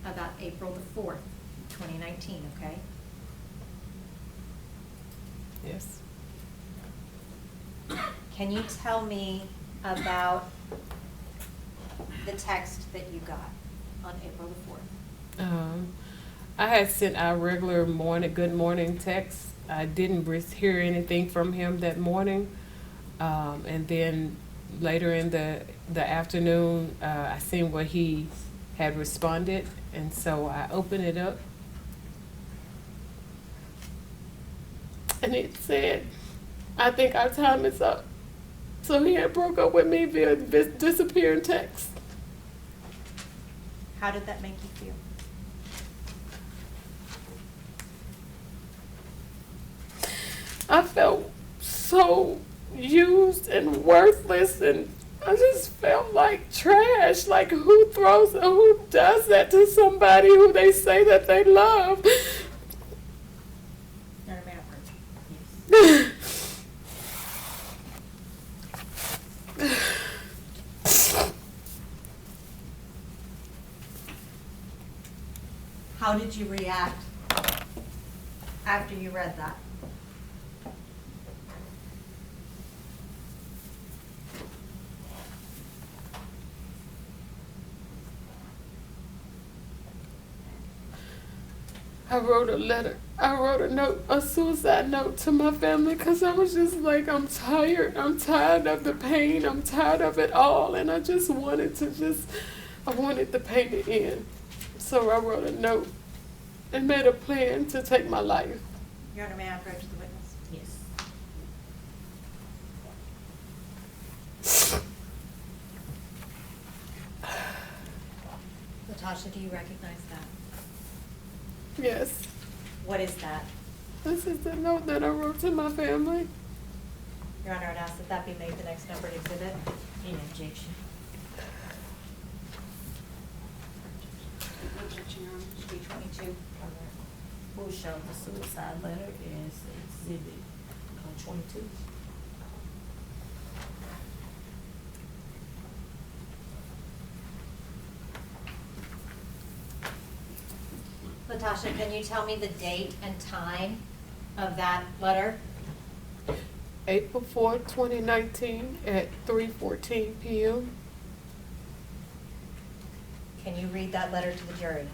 about April the 4th, 2019, okay? Yes. Can you tell me about the text that you got on April the 4th? I had sent our regular good morning text. I didn't hear anything from him that morning. And then later in the afternoon, I seen what he had responded. And so I opened it up. And it said, I think our time is up. So he had broke up with me via disappearing text. How did that make you feel? I felt so used and worthless, and I just felt like trash. Like, who does that to somebody who they say that they love? You're a maverick. How did you react after you read that? I wrote a suicide note to my family, because I was just like, I'm tired of the pain, I'm tired of it all, and I just wanted the pain to end. So I wrote a note and made a plan to take my life. Your Honor, may I approach the witness? Yes. Latasha, do you recognize that? Yes. What is that? This is the note that I wrote to my family. Your Honor, I'd ask that that be made the next numbered exhibit. In objection. Objection, Your Honor. Should be 22. We'll show the suicide letter as exhibit 22. Latasha, can you tell me the date and time of that letter? April 4th, 2019 at 3:14 p.m. Can you read that letter to the jury?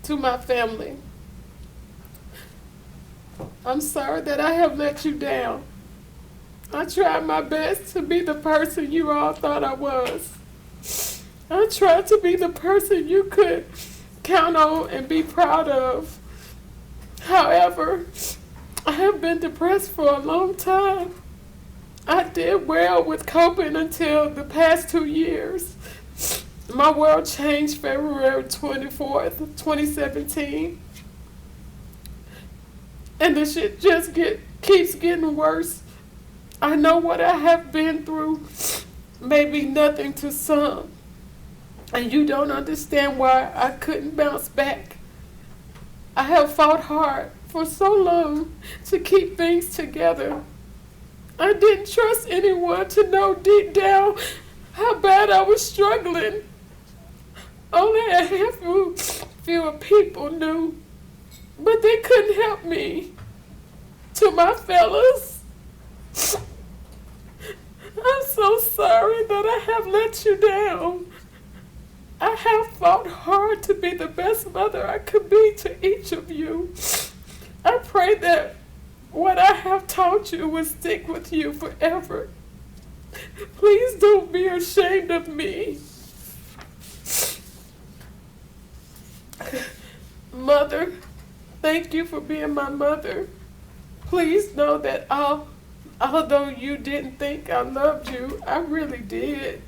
To my family, I'm sorry that I have let you down. I tried my best to be the person you all thought I was. I tried to be the person you could count on and be proud of. However, I have been depressed for a long time. I did well with coping until the past 2 years. My world changed February 24th, 2017. And the shit just keeps getting worse. I know what I have been through may be nothing to some. And you don't understand why I couldn't bounce back. I have fought hard for so long to keep things together. I didn't trust anyone to know deep down how bad I was struggling. Only a handful few people knew, but they couldn't help me. To my fellas, I'm so sorry that I have let you down. I have fought hard to be the best mother I could be to each of you. I pray that what I have taught you will stick with you forever. Please don't be ashamed of me. Mother, thank you for being my mother. Please know that although you didn't think I loved you, I really did.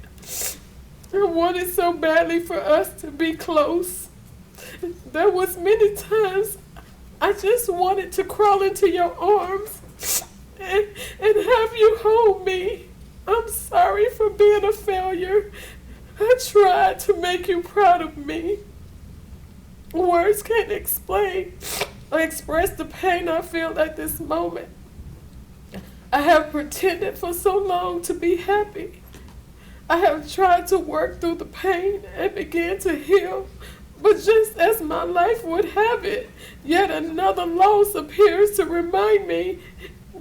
I wanted so badly for us to be close. There was many times I just wanted to crawl into your arms and have you hold me. I'm sorry for being a failure. I tried to make you proud of me. Words can't explain or express the pain I feel at this moment. I have pretended for so long to be happy. I have tried to work through the pain and begin to heal, but just as my life would have it, yet another loss appears to remind me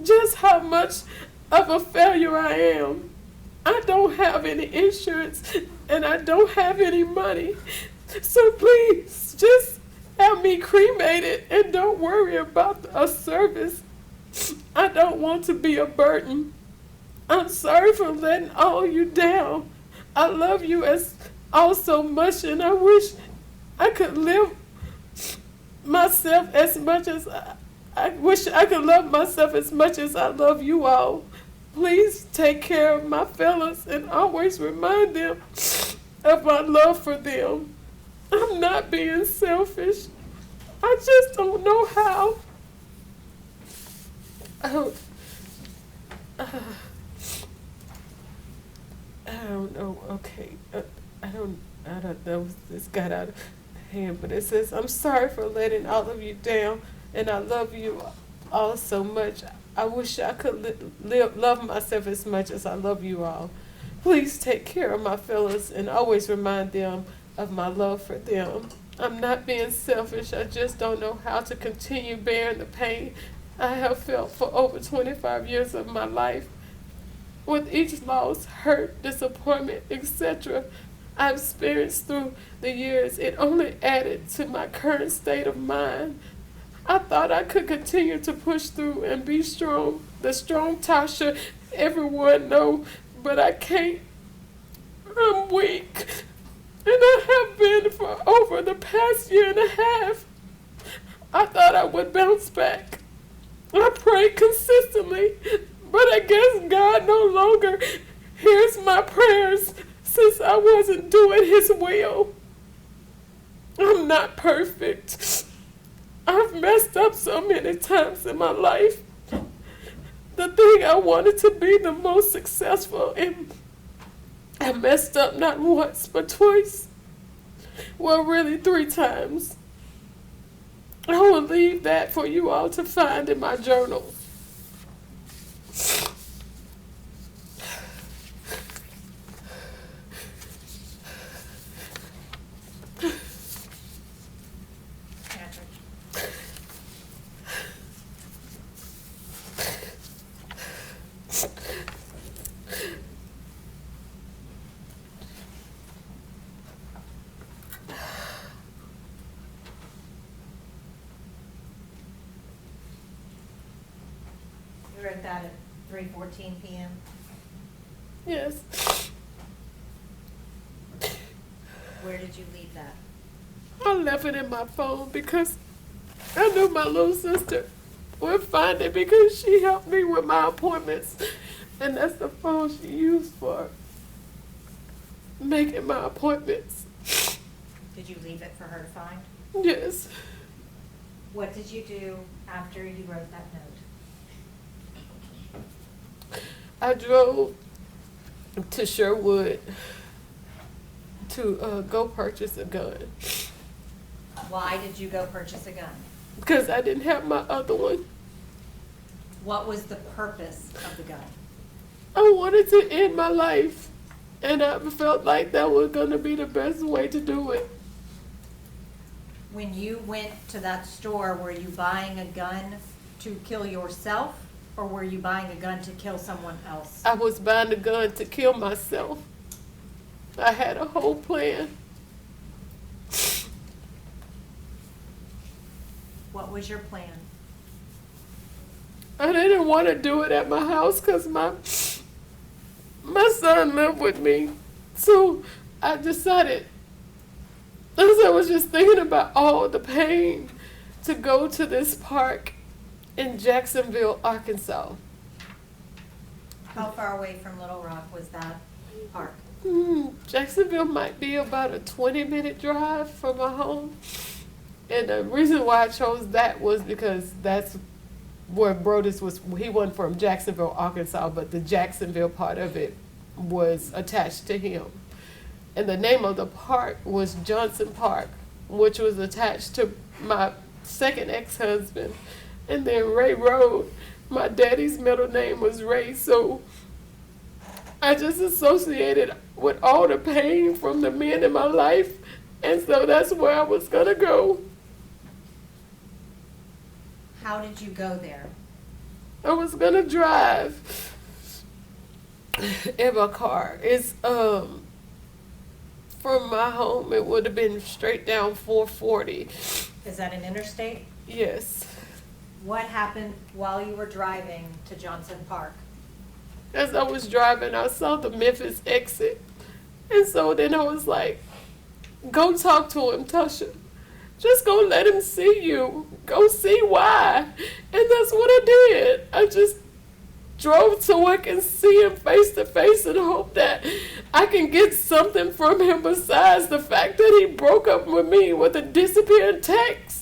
just how much of a failure I am. I don't have any insurance and I don't have any money, so please just have me cremated and don't worry about a service. I don't want to be a burden. I'm sorry for letting all you down. I love you as all so much, and I wish I could live myself as much as I wish I could love myself as much as I love you all. Please take care of my fellas and always remind them of my love for them. I'm not being selfish. I just don't know how. I don't know. Okay, I don't know. This got out of hand, but it says, "I'm sorry for letting all of you down, and I love you all so much. I wish I could love myself as much as I love you all. Please take care of my fellas and always remind them of my love for them. I'm not being selfish. I just don't know how to continue bearing the pain I have felt for over 25 years of my life. With each loss, hurt, disappointment, etc. I've experienced through the years, it only added to my current state of mind. I thought I could continue to push through and be strong, the strong Tasha everyone know, but I can't. I'm weak, and I have been for over the past year and a half. I thought I would bounce back. I prayed consistently, but I guess God no longer hears my prayers since I wasn't doing His will. I'm not perfect. I've messed up so many times in my life. The thing I wanted to be the most successful in, I messed up not once, but twice. Well, really 3 times. I will leave that for you all to find in my journal. You wrote that at 3:14 p.m. Yes. Where did you leave that? I left it in my phone because I knew my little sister would find it because she helped me with my appointments. And that's the phone she used for making my appointments. Did you leave it for her to find? Yes. What did you do after you wrote that note? I drove to Sherwood to go purchase a gun Why did you go purchase a gun? because I didn't have my other one. What was the purpose of the gun? I wanted to end my life, and I felt like that was going to be the best way to do it. When you went to that store, were you buying a gun to kill yourself, or were you buying a gun to kill someone else? I was buying a gun to kill myself. I had a whole plan. What was your plan? I didn't want to do it at my house because my son lived with me. So I decided, as I was just thinking about all the pain, to go to this park in Jacksonville, Arkansas. How far away from Little Rock was that park? Jacksonville might be about a 20-minute drive from my home. And the reason why I chose that was because that's where Brodus was. He wasn't from Jacksonville, Arkansas, but the Jacksonville part of it was attached to him. And the name of the park was Johnson Park, which was attached to my second ex-husband. And then Ray Road, my daddy's middle name was Ray, so I just associated with all the pain from the men in my life, and so that's where I was gonna go. How did you go there? I was gonna drive in my car. It's from my home. It would have been straight down 440. Is that an interstate? Yes. What happened while you were driving to Johnson Park? As I was driving, I saw the Memphis exit, and so then I was like, "Go talk to him, Tasha. Just go let him see you. Go see why." And that's what I did. I just drove so I can see him face to face and hope that I can get something from him besides the fact that he broke up with me with a disappearing text.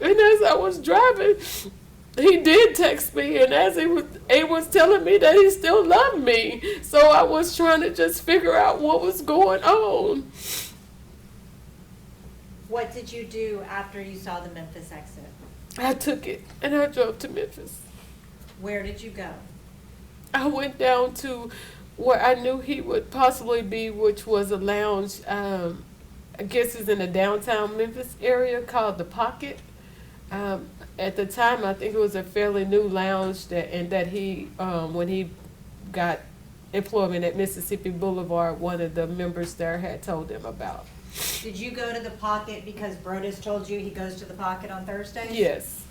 And as I was driving, he did text me, and as he was telling me that he still loved me. So I was trying to just figure out what was going on. What did you do after you saw the Memphis exit? I took it and I drove to Memphis. Where did you go? I went down to where I knew he would possibly be, which was a lounge. I guess it's in the downtown Memphis area called The Pocket. At the time, I think it was a fairly new lounge that he, when he got employment at Mississippi Boulevard, one of the members there had told him about. Did you go to the Pocket because Brodus told you he goes to the Pocket on Thursdays? Yes.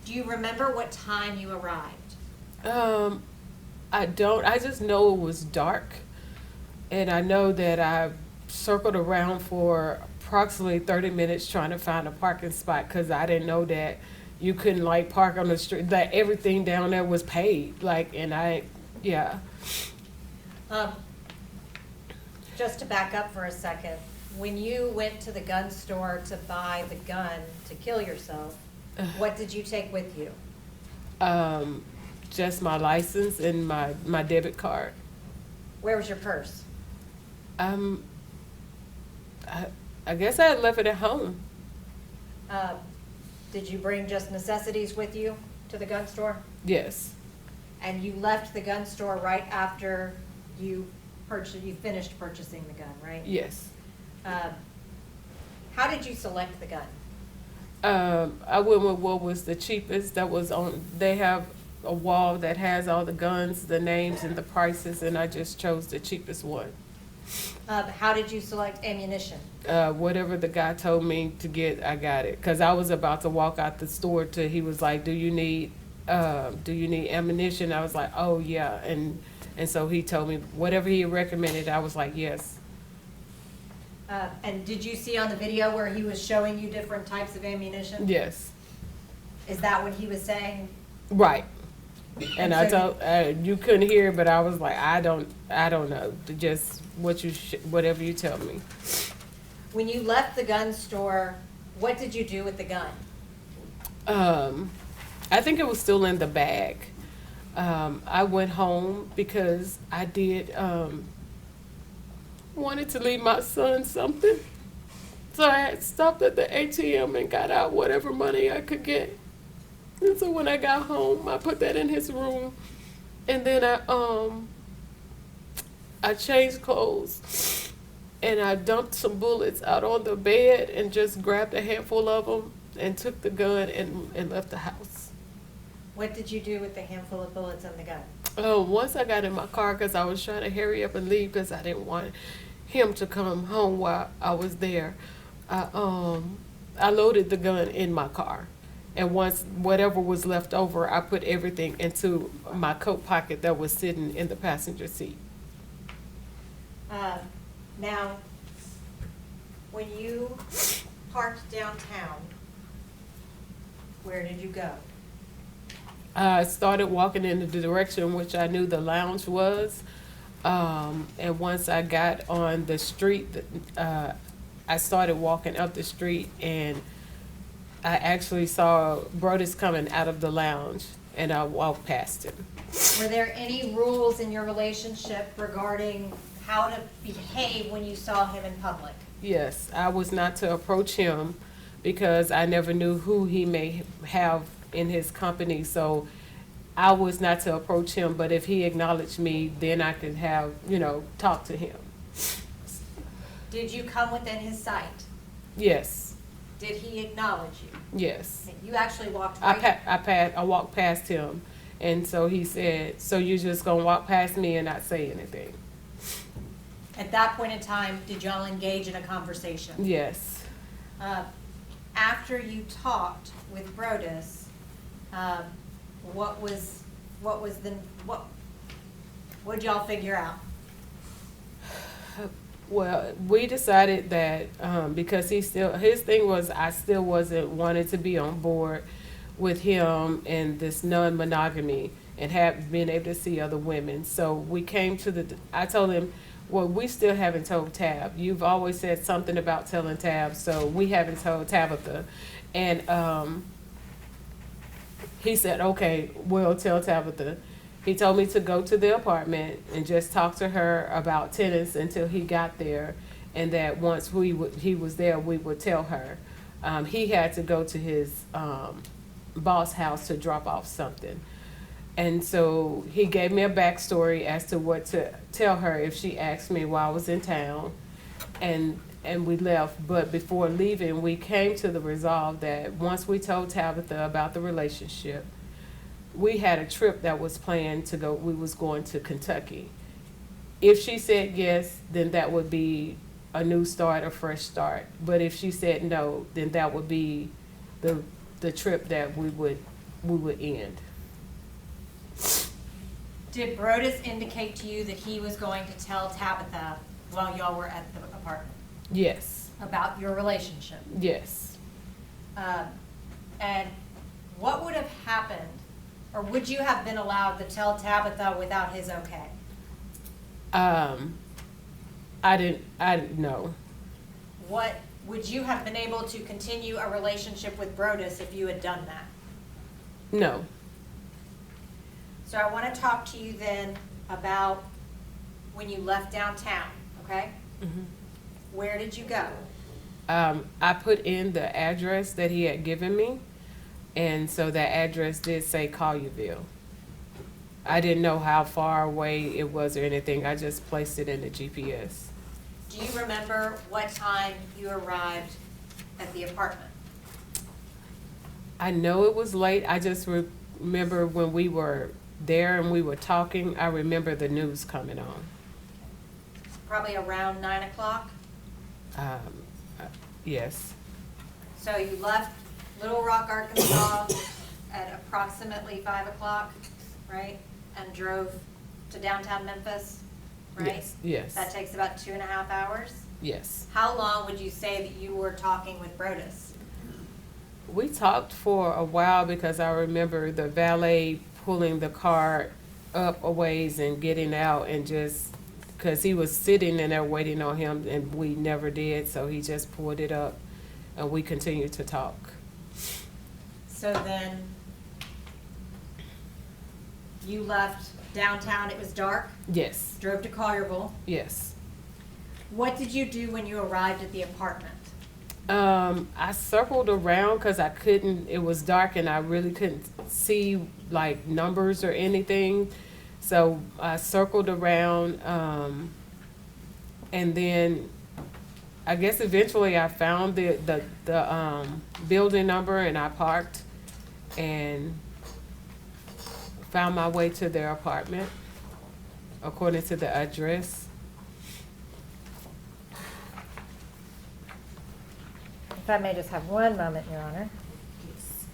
Do you remember what time you arrived? I don't. I just know it was dark, and I know that I circled around for approximately 30 minutes trying to find a parking spot because I didn't know that you couldn't like park on the street. Like everything down there was paid. Yeah. Just to back up for a second, when you went to the gun store to buy the gun to kill yourself, what did you take with you? Just my license and my debit card. Where was your purse? I guess I had left it at home. Did you bring just necessities with you to the gun store? Yes. And you left the gun store right after you finished purchasing the gun, right? Yes. How did you select the gun? I went with what was the cheapest that was on. They have a wall that has all the guns, the names, and the prices, and I just chose the cheapest one. How did you select ammunition? Whatever the guy told me to get, I got it. Cause I was about to walk out the store till he was like, do you need ammunition? I was like, oh yeah. And so he told me whatever he recommended, I was like, yes. And did you see on the video where he was showing you different types of ammunition? Yes. Is that what he was saying? Right. And I so told, you couldn't hear, but I was like, I don't know. Just whatever you tell me. When you left the gun store, what did you do with the gun? I think it was still in the bag. I went home because I did wanted to leave my son something. So I had stopped at the ATM and got out whatever money I could get. And so when I got home, I put that in his room. And then I changed clothes and I dumped some bullets out on the bed and just grabbed a handful of them and took the gun and left the house. What did you do with the handful of bullets and the gun? Once I got in my car, because I was trying to hurry up and leave because I didn't want him to come home while I was there, I loaded the gun in my car. And once whatever was left over, I put everything into my coat pocket that was sitting in the passenger seat. Now, when you parked downtown, where did you go? I started walking in the direction which I knew the lounge was. And once I got on the street, I started walking up the street and I actually saw Brodus coming out of the lounge and I walked past him. Were there any rules in your relationship regarding how to behave when you saw him in public? Yes, I was not to approach him because I never knew who he may have in his company. So I was not to approach him, but if he acknowledged me, then I could have, talk to him. Did you come within his sight? Yes, Did he acknowledge you? yes. You actually walked right. I walked past him, and so he said, "So you just gonna walk past me and not say anything?" At that point in time, did y'all engage in a conversation? Yes. After you talked with Brodus, what did y'all figure out? Well, we decided that because his thing was I still wasn't wanting to be on board with him and this non-monogamy and have been able to see other women. So we came to I told him, well, we still haven't told Tab. You've always said something about telling Tab, so we haven't told Tabitha. And he said, okay, we'll tell Tabitha. He told me to go to the apartment and just talk to her about tennis until he got there, and that once he was there, we would tell her. He had to go to his boss house to drop off something. And so he gave me a backstory as to what to tell her if she asked me while I was in town, and we left. But before leaving, we came to the resolve that once we told Tabitha about the relationship, we had a trip that was planned to go. We was going to Kentucky. If she said yes, then that would be a new start, a fresh start. But if she said no, then that would be the trip that we would end. Did Brodus indicate to you that he was going to tell Tabitha while y'all were at the apartment Yes. about your relationship? Yes. And what would have happened, or would you have been allowed to tell Tabitha without his okay? I didn't know. What, would you have been able to continue a relationship with Brodus if you had done that? No. So I want to talk to you then about when you left downtown, okay? Mm-hmm. Where did you go? I put in the address that he had given me, and so that address did say Collierville. I didn't know how far away it was or anything. I just placed it in the GPS. Do you remember what time you arrived at the apartment? I know it was late. I just remember when we were there and we were talking, I remember the news coming on. Probably around 9 o'clock? Yes. So you left Little Rock, Arkansas at approximately 5 o'clock, right? And drove to downtown Memphis, right? Yes. Yes. That takes about 2.5 hours? Yes. How long would you say that you were talking with Brodus? We talked for a while because I remember the valet pulling the car up a ways and getting out, and just because he was sitting in there waiting on him and we never did, so he just pulled it up and we continued to talk. So then you left downtown, it was dark, Yes. drove to Collierville. Yes. What did you do when you arrived at the apartment? I circled around because I couldn't, it was dark and I really couldn't see like numbers or anything. So I circled around, and then I guess eventually I found the building number and I parked and found my way to their apartment according to the address. If I may just have one moment, Your Honor. Yes.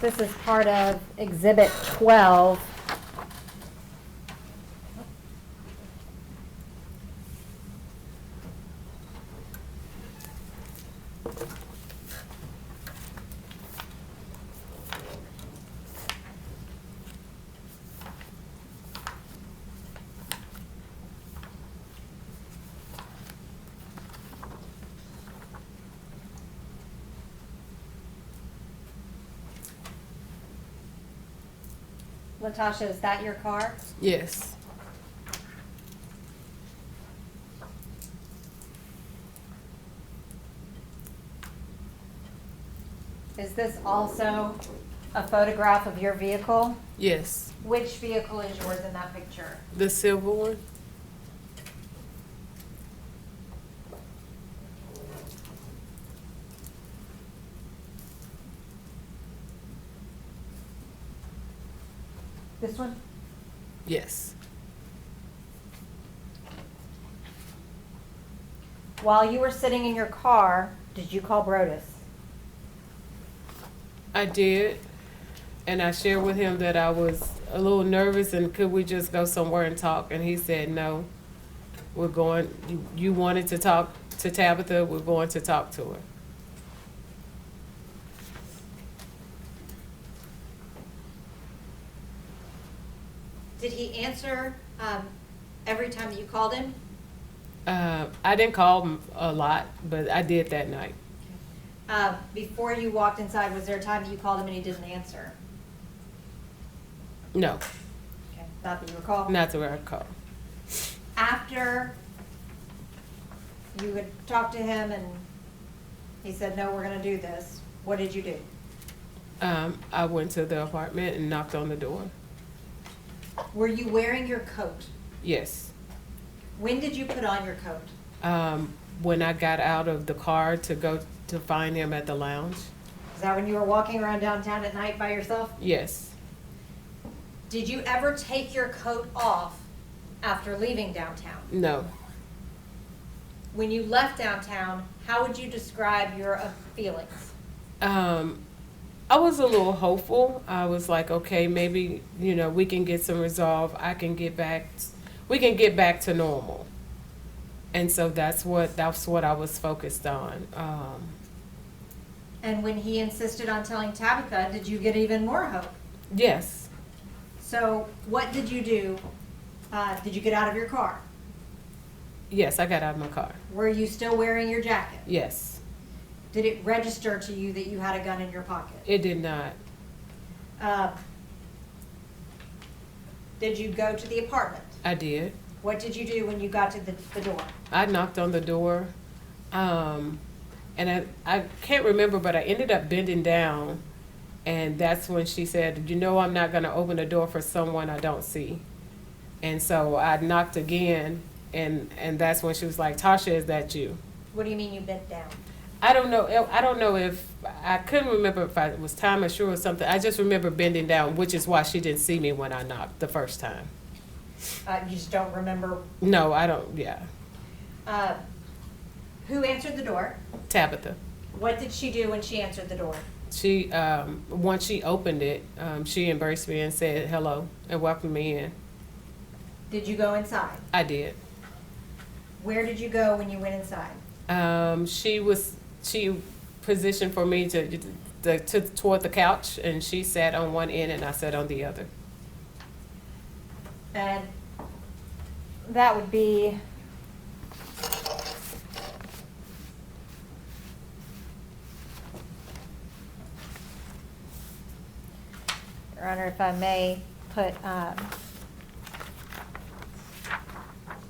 This is part of Exhibit 12. Latasha, is that your car? Yes. Is this also a photograph of your vehicle? Yes. Which vehicle is yours in that picture? The silver one? This one? Yes. While you were sitting in your car, did you call Brodus? I did. And I shared with him that I was a little nervous and could we just go somewhere and talk? And he said, no, we're going, you wanted to talk to Tabitha, we're going to talk to her. Did he answer every time that you called him? I didn't call him a lot, but I did that night. Before you walked inside, was there a time that you called him and he didn't answer? No, Okay, not that you recall? not to where I called. After you had talked to him and he said, no, we're gonna do this, what did you do? I went to the apartment and knocked on the door. Were you wearing your coat? Yes. When did you put on your coat? When I got out of the car to go to find him at the lounge. Is that when you were walking around downtown at night by yourself? Yes. Did you ever take your coat off after leaving downtown? No. When you left downtown, how would you describe your feelings? I was a little hopeful. I was like, okay, maybe, we can get some resolve. We can get back to normal. And so that's what I was focused on. And when he insisted on telling Tabitha, did you get even more hope? Yes. So what did you do? Did you get out of your car? Yes, I got out of my car. Were you still wearing your jacket? Yes. Did it register to you that you had a gun in your pocket? It did not. Did you go to the apartment? I did. What did you do when you got to the door? I knocked on the door. And I can't remember, but I ended up bending down. And that's when she said, I'm not going to open the door for someone I don't see. And so I knocked again. And that's when she was like, Tasha, is that you? What do you mean you bent down? I don't know if, I couldn't remember if it was time or sure or something. I just remember bending down, which is why she didn't see me when I knocked the first time. You just don't remember? No, I don't, yeah. Who answered the door? Tabitha. What did she do when she answered the door? She, once she opened it, she embraced me and said hello and welcomed me in. Did you go inside? I did. Where did you go when you went inside? She positioned for me toward the couch, and she sat on one end and I sat on the other. And that would be Your Honor, if I may, put,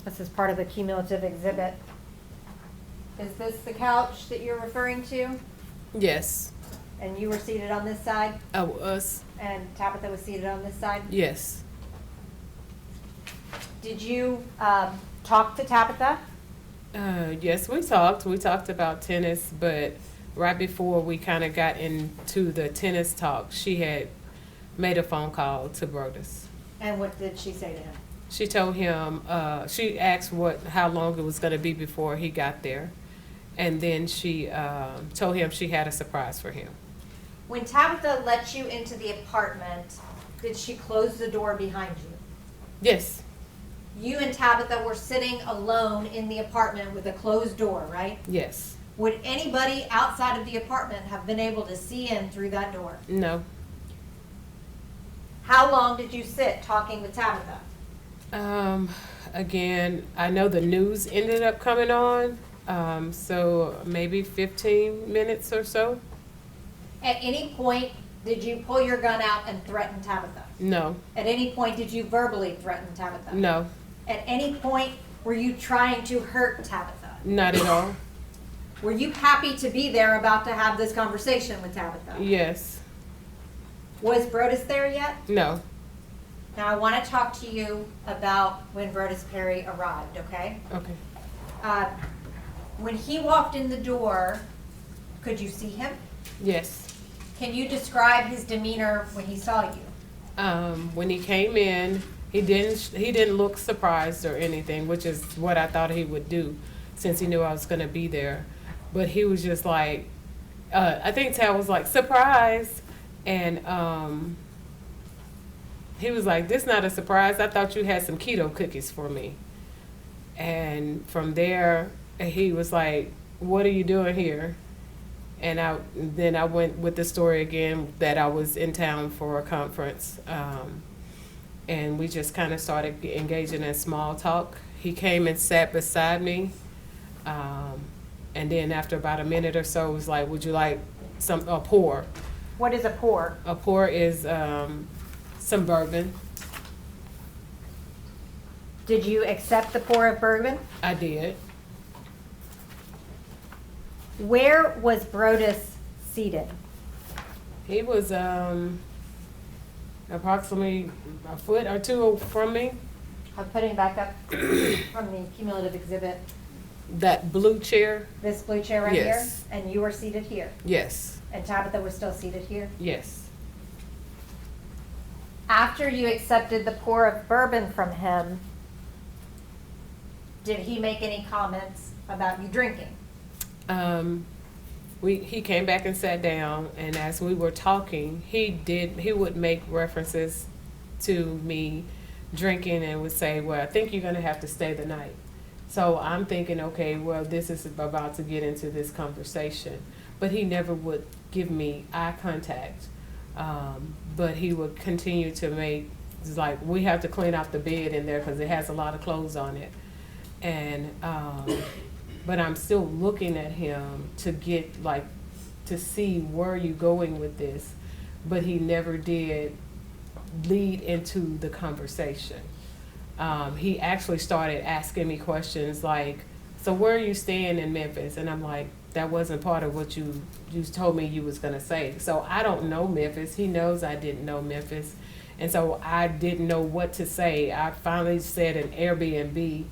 this is part of the cumulative exhibit. Is this the couch that you're referring to? Yes. And you were seated on this side, Oh, us? and Tabitha was seated on this side? Yes. Did you talk to Tabitha? Yes, we talked. We talked about tennis, but right before we kind of got into the tennis talk, she had made a phone call to Brodus. And what did she say to him? She told him, she asked how long it was going to be before he got there. And then she told him she had a surprise for him. When Tabitha let you into the apartment, did she close the door behind you? Yes. You and Tabitha were sitting alone in the apartment with a closed door, right? Yes. Would anybody outside of the apartment have been able to see in through that door? No. How long did you sit talking with Tabitha? Again, I know the news ended up coming on, so maybe 15 minutes or so. At any point, did you pull your gun out and threaten Tabitha? No. At any point, did you verbally threaten Tabitha? No. At any point, were you trying to hurt Tabitha? Not at all. Were you happy to be there about to have this conversation with Tabitha? Yes. Was Brodus there yet? No. Now, I want to talk to you about when Brodus Perry arrived, okay? Okay. When he walked in the door, could you see him? Yes. Can you describe his demeanor when he saw you? When he came in, he didn't look surprised or anything, which is what I thought he would do since he knew I was going to be there. But he was just like, I think Tal was like, surprise. And he was like, this not a surprise. I thought you had some keto cookies for me. And from there, he was like, what are you doing here? And then I went with the story again that I was in town for a conference. And we just kind of started engaging in small talk. He came and sat beside me. And then after about a minute or so, was like, would you like a pour? What is a pour? A pour is some bourbon. Did you accept the pour of bourbon? I did. Where was Brodus seated? He was approximately a foot or two from me. I'm putting back up from the cumulative exhibit. That blue chair? This blue chair right Yes. here? And you were seated here? Yes. And Tabitha was still seated here? Yes. After you accepted the pour of bourbon from him, did he make any comments about you drinking? He came back and sat down, and as we were talking, he would make references to me drinking and would say, well, I think you're gonna have to stay the night. So I'm thinking, okay, well, this is about to get into this conversation. But he never would give me eye contact. But he would continue to make, it's like, we have to clean out the bed in there because it has a lot of clothes on it. And, but I'm still looking at him to get, like, to see where you going with this. But he never did lead into the conversation. He actually started asking me questions like, so where are you staying in Memphis? And I'm like, that wasn't part of what you told me you was going to say. So I don't know Memphis. He knows I didn't know Memphis. And so I didn't know what to say. I finally said an Airbnb.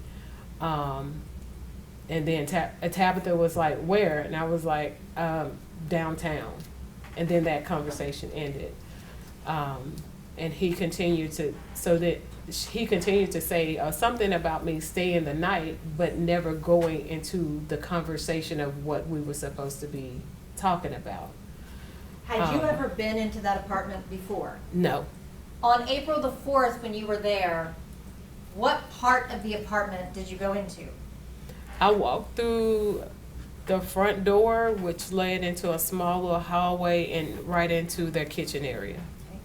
And then Tabitha was like, where? And I was like, downtown. And then that conversation ended. And he continued to say something about me staying the night, but never going into the conversation of what we were supposed to be talking about. Had you ever been into that apartment before? No. On April the 4th, when you were there, what part of the apartment did you go into? I walked through the front door, which led into a small little hallway and right into their kitchen area.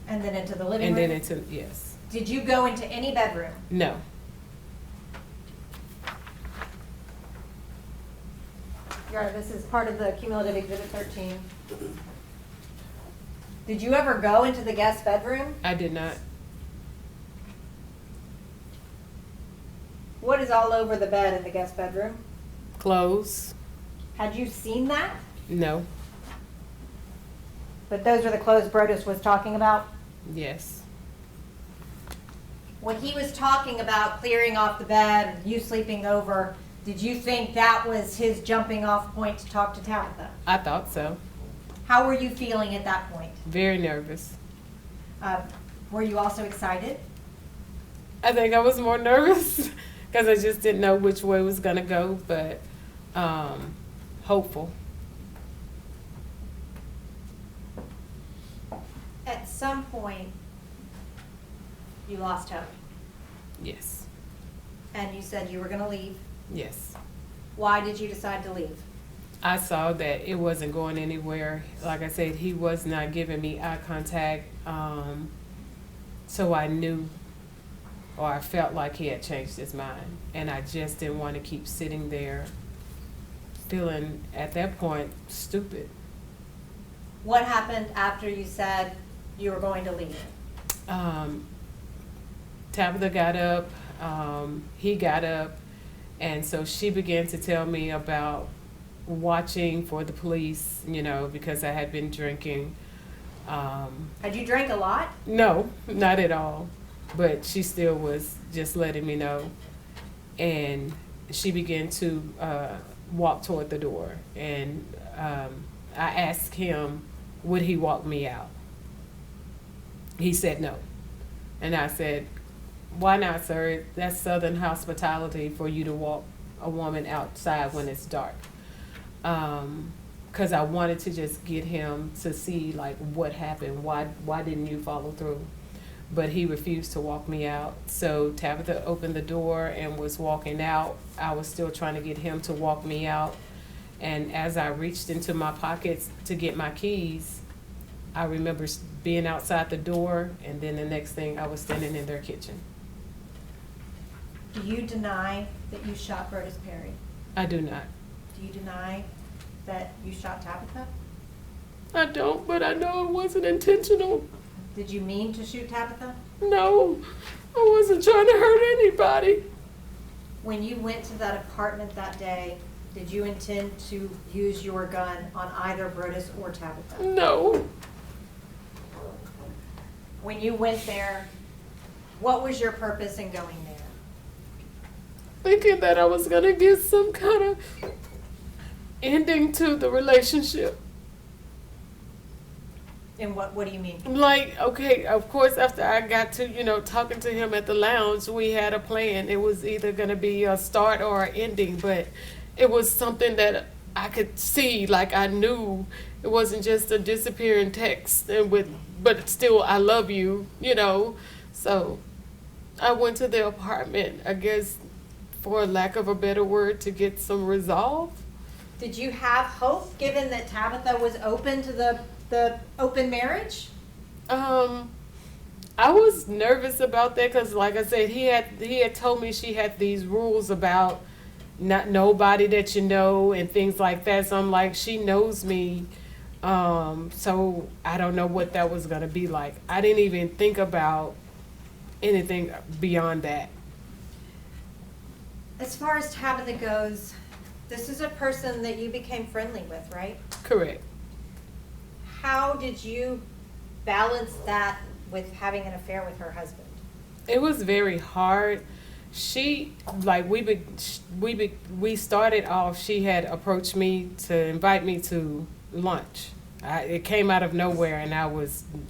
And then into the living room? And then into, yes. Did you go into any bedroom? No. Your Honor, this is part of the cumulative exhibit 13. Did you ever go into the guest bedroom? I did not. What is all over the bed in the guest bedroom? Clothes? Had you seen that? No. But those are the clothes Brodus was talking about? Yes. When he was talking about clearing off the bed, you sleeping over, did you think that was his jumping off point to talk to Tabitha? I thought so. How were you feeling at that point? Very nervous. Were you also excited? I think I was more nervous because I just didn't know which way it was going to go, but hopeful. At some point, you lost hope, Yes. and you said you were going to leave. Yes. Why did you decide to leave? I saw that it wasn't going anywhere. Like I said, he was not giving me eye contact. So I knew, or I felt like he had changed his mind. And I just didn't want to keep sitting there feeling, at that point, stupid. What happened after you said you were going to leave? Tabitha got up, he got up, and so she began to tell me about watching for the police, because I had been drinking. Had you drank a lot? No, not at all. But she still was just letting me know. And she began to walk toward the door. And I asked him, would he walk me out? He said no. And I said, why not, sir? That's Southern hospitality for you to walk a woman outside when it's dark. Because I wanted to just get him to see, like, what happened. Why didn't you follow through? But he refused to walk me out. So Tabitha opened the door and was walking out. I was still trying to get him to walk me out. And as I reached into my pockets to get my keys, I remember being outside the door, and then the next thing I was standing in their kitchen. Do you deny that you shot Brodus Perry? I do not. Do you deny that you shot Tabitha? I don't, but I know it wasn't intentional. Did you mean to shoot Tabitha? No, I wasn't trying to hurt anybody. When you went to that apartment that day, did you intend to use your gun on either Brodus or Tabitha? No. When you went there, what was your purpose in going there? Thinking that I was going to get some kind of ending to the relationship. And what do you mean? Like, okay, of course, after I got to, talking to him at the lounge, we had a plan. It was either going to be a start or an ending, but it was something that I could see, like I knew it wasn't just a disappearing text, but still, I love you, So I went to the apartment, I guess, for lack of a better word, to get some resolve. Did you have hope, given that Tabitha was open to the open marriage? I was nervous about that because, like I said, he had told me she had these rules about not nobody that you know and things like that. So I'm like, she knows me. So I don't know what that was gonna be like. I didn't even think about anything beyond that. As far as Tabitha goes, this is a person that you became friendly with, right? Correct. How did you balance that with having an affair with her husband? It was very hard. She, like, we started off, she had approached me to invite me to lunch. It came out of nowhere, and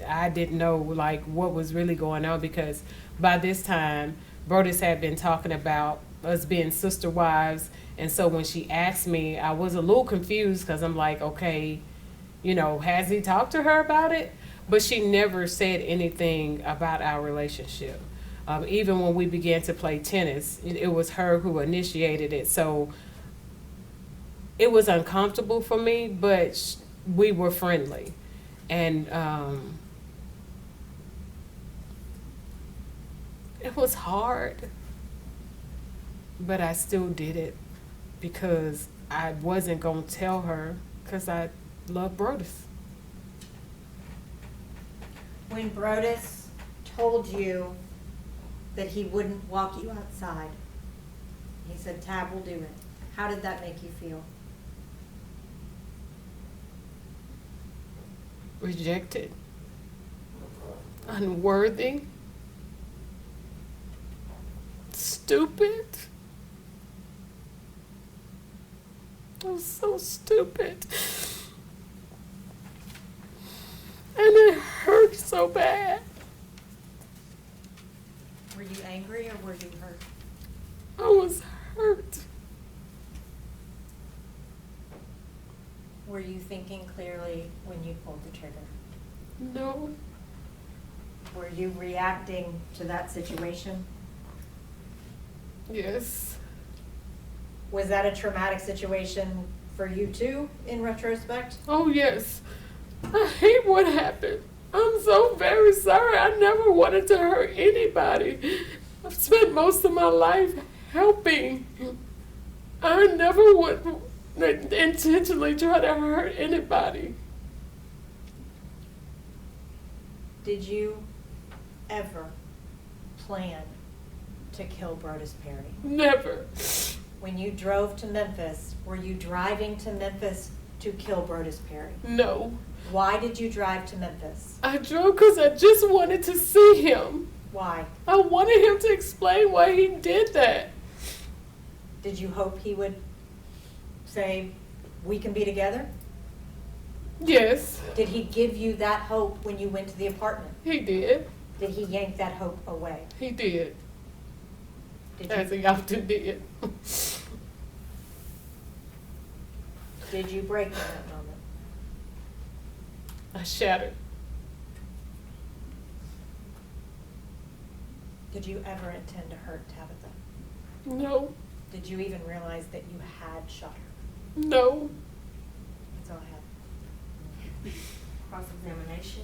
I didn't know, like, what was really going on, because by this time, Brodus had been talking about us being sister wives, and so when she asked me, I was a little confused, because I'm like, okay, has he talked to her about it? But she never said anything about our relationship. Even when we began to play tennis, it was her who initiated it. So it was uncomfortable for me, but we were friendly. And it was hard, but I still did it because I wasn't going to tell her, because I love Brodus. When Brodus told you that he wouldn't walk you outside, He said, Tab will do it. How did that make you feel? Rejected, unworthy, stupid. I was so stupid. And it hurt so bad. Were you angry or were you hurt? I was hurt. Were you thinking clearly when you pulled the trigger? No, Were you reacting to that situation? yes, Was that a traumatic situation for you too, in retrospect? oh yes. I hate what happened. I'm so very sorry. I never wanted to hurt anybody. I've spent most of my life helping. I never would intentionally try to hurt anybody. Did you ever plan to kill Brodus Perry? Never. When you drove to Memphis, were you driving to Memphis to kill Brodus Perry? No. Why did you drive to Memphis? I drove because I just wanted to see him. Why? I wanted him to explain why he did that. Did you hope he would say, we can be together? Yes, Did he give you that hope when you went to the apartment? he did. Did he yank that hope away? He did. Did As you, he often did. did you break in that moment? I shattered. Did you ever intend to hurt Tabitha? No, Did you even realize that you had shot her? no. That's all I have. Cross-examination.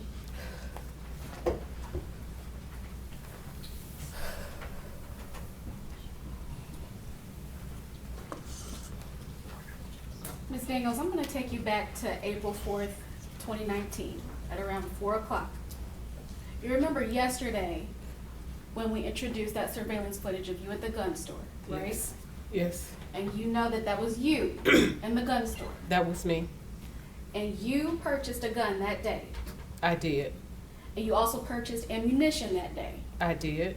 Ms. Daniels, I'm going to take you back to April 4th, 2019, at around 4 o'clock. You remember yesterday when we introduced that surveillance footage of you at the gun store, right? Yes. Yes, And you know that that was you in the gun store. that was me. And you purchased a gun that day. I did. And you also purchased ammunition that day. I did.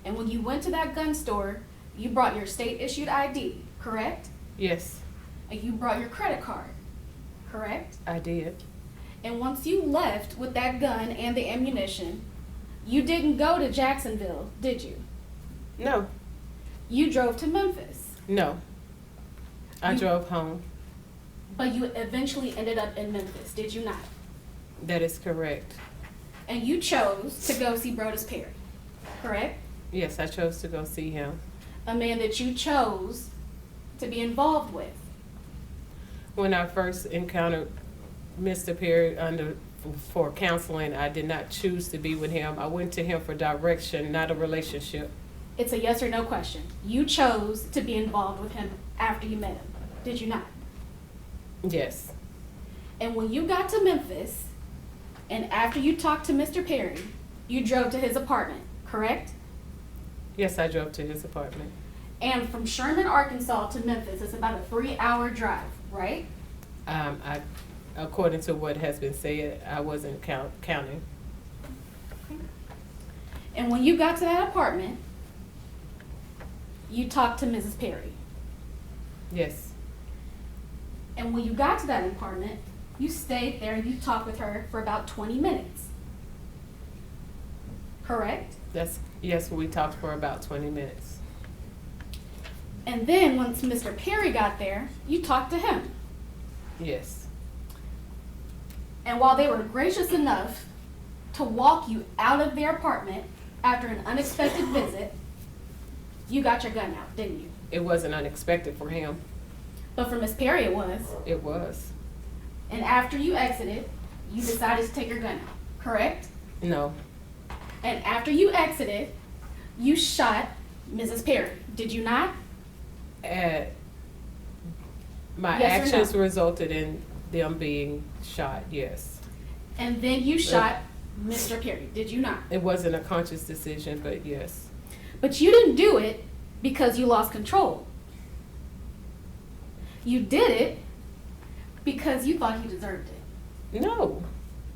And when you went to that gun store, you brought your state-issued ID, correct? Yes, And you brought your credit card, correct? I did. And once you left with that gun and the ammunition, you didn't go to Jacksonville, did you? No, You drove to Memphis, no. I You- drove home. but you eventually ended up in Memphis, did you not? That is correct. And you chose to go see Brodus Perry, correct? Yes, I chose to go see him. A man that you chose to be involved with. When I first encountered Mr. Perry for counseling, I did not choose to be with him. I went to him for direction, not a relationship. It's a yes or no question. You chose to be involved with him after you met him, did you not? Yes, And when you got to Memphis, and after you talked to Mr. Perry, you drove to his apartment, correct? yes, I drove to his apartment. And from Sherman, Arkansas to Memphis, it's about a 3-hour drive, right? According to what has been said, I wasn't counting. And when you got to that apartment, you talked to Mrs. Perry. Yes, And when you got to that apartment, you stayed there and you talked with her for about 20 minutes. Correct? yes, we talked for about 20 minutes. And then once Mr. Perry got there, you talked to him. Yes, And while they were gracious enough to walk you out of their apartment after an unexpected visit, you got your gun out, didn't you? it wasn't unexpected for him. But for Miss Perry, it was. It was. And after you exited, you decided to take your gun out, correct? No, And after you exited, you shot Mrs. Perry, did you not? my Yes or no? actions resulted in them being shot, yes. And then you shot Mr. Perry, did you not? It wasn't a conscious decision, but yes. But you didn't do it because you lost control. You did it because you thought he deserved it. No.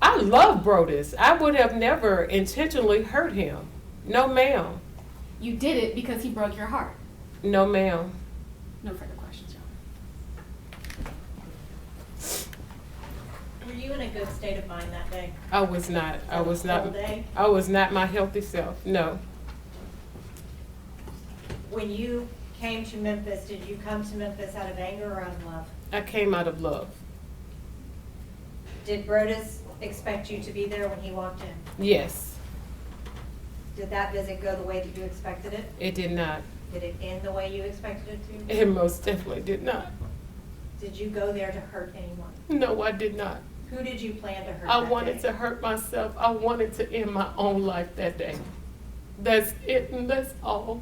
I love Brodus. I would have never intentionally hurt him. No, ma'am. You did it because he broke your heart. No, ma'am. No further questions, Your Were you in a good state of mind that day? I was not. I was The not. whole day? I was not my healthy self. No. When you came to Memphis, did you come to Memphis out of anger or out of love? I came out of love. Did Brodus expect you to be there when he walked in? Yes. Did that visit go the way that you expected it? It did not. Did it end the way you expected it to? It most definitely did not. Did you go there to hurt anyone? No, I did not. Who did you plan to hurt I that wanted day? to hurt myself. I wanted to end my own life that day. That's it, and that's all.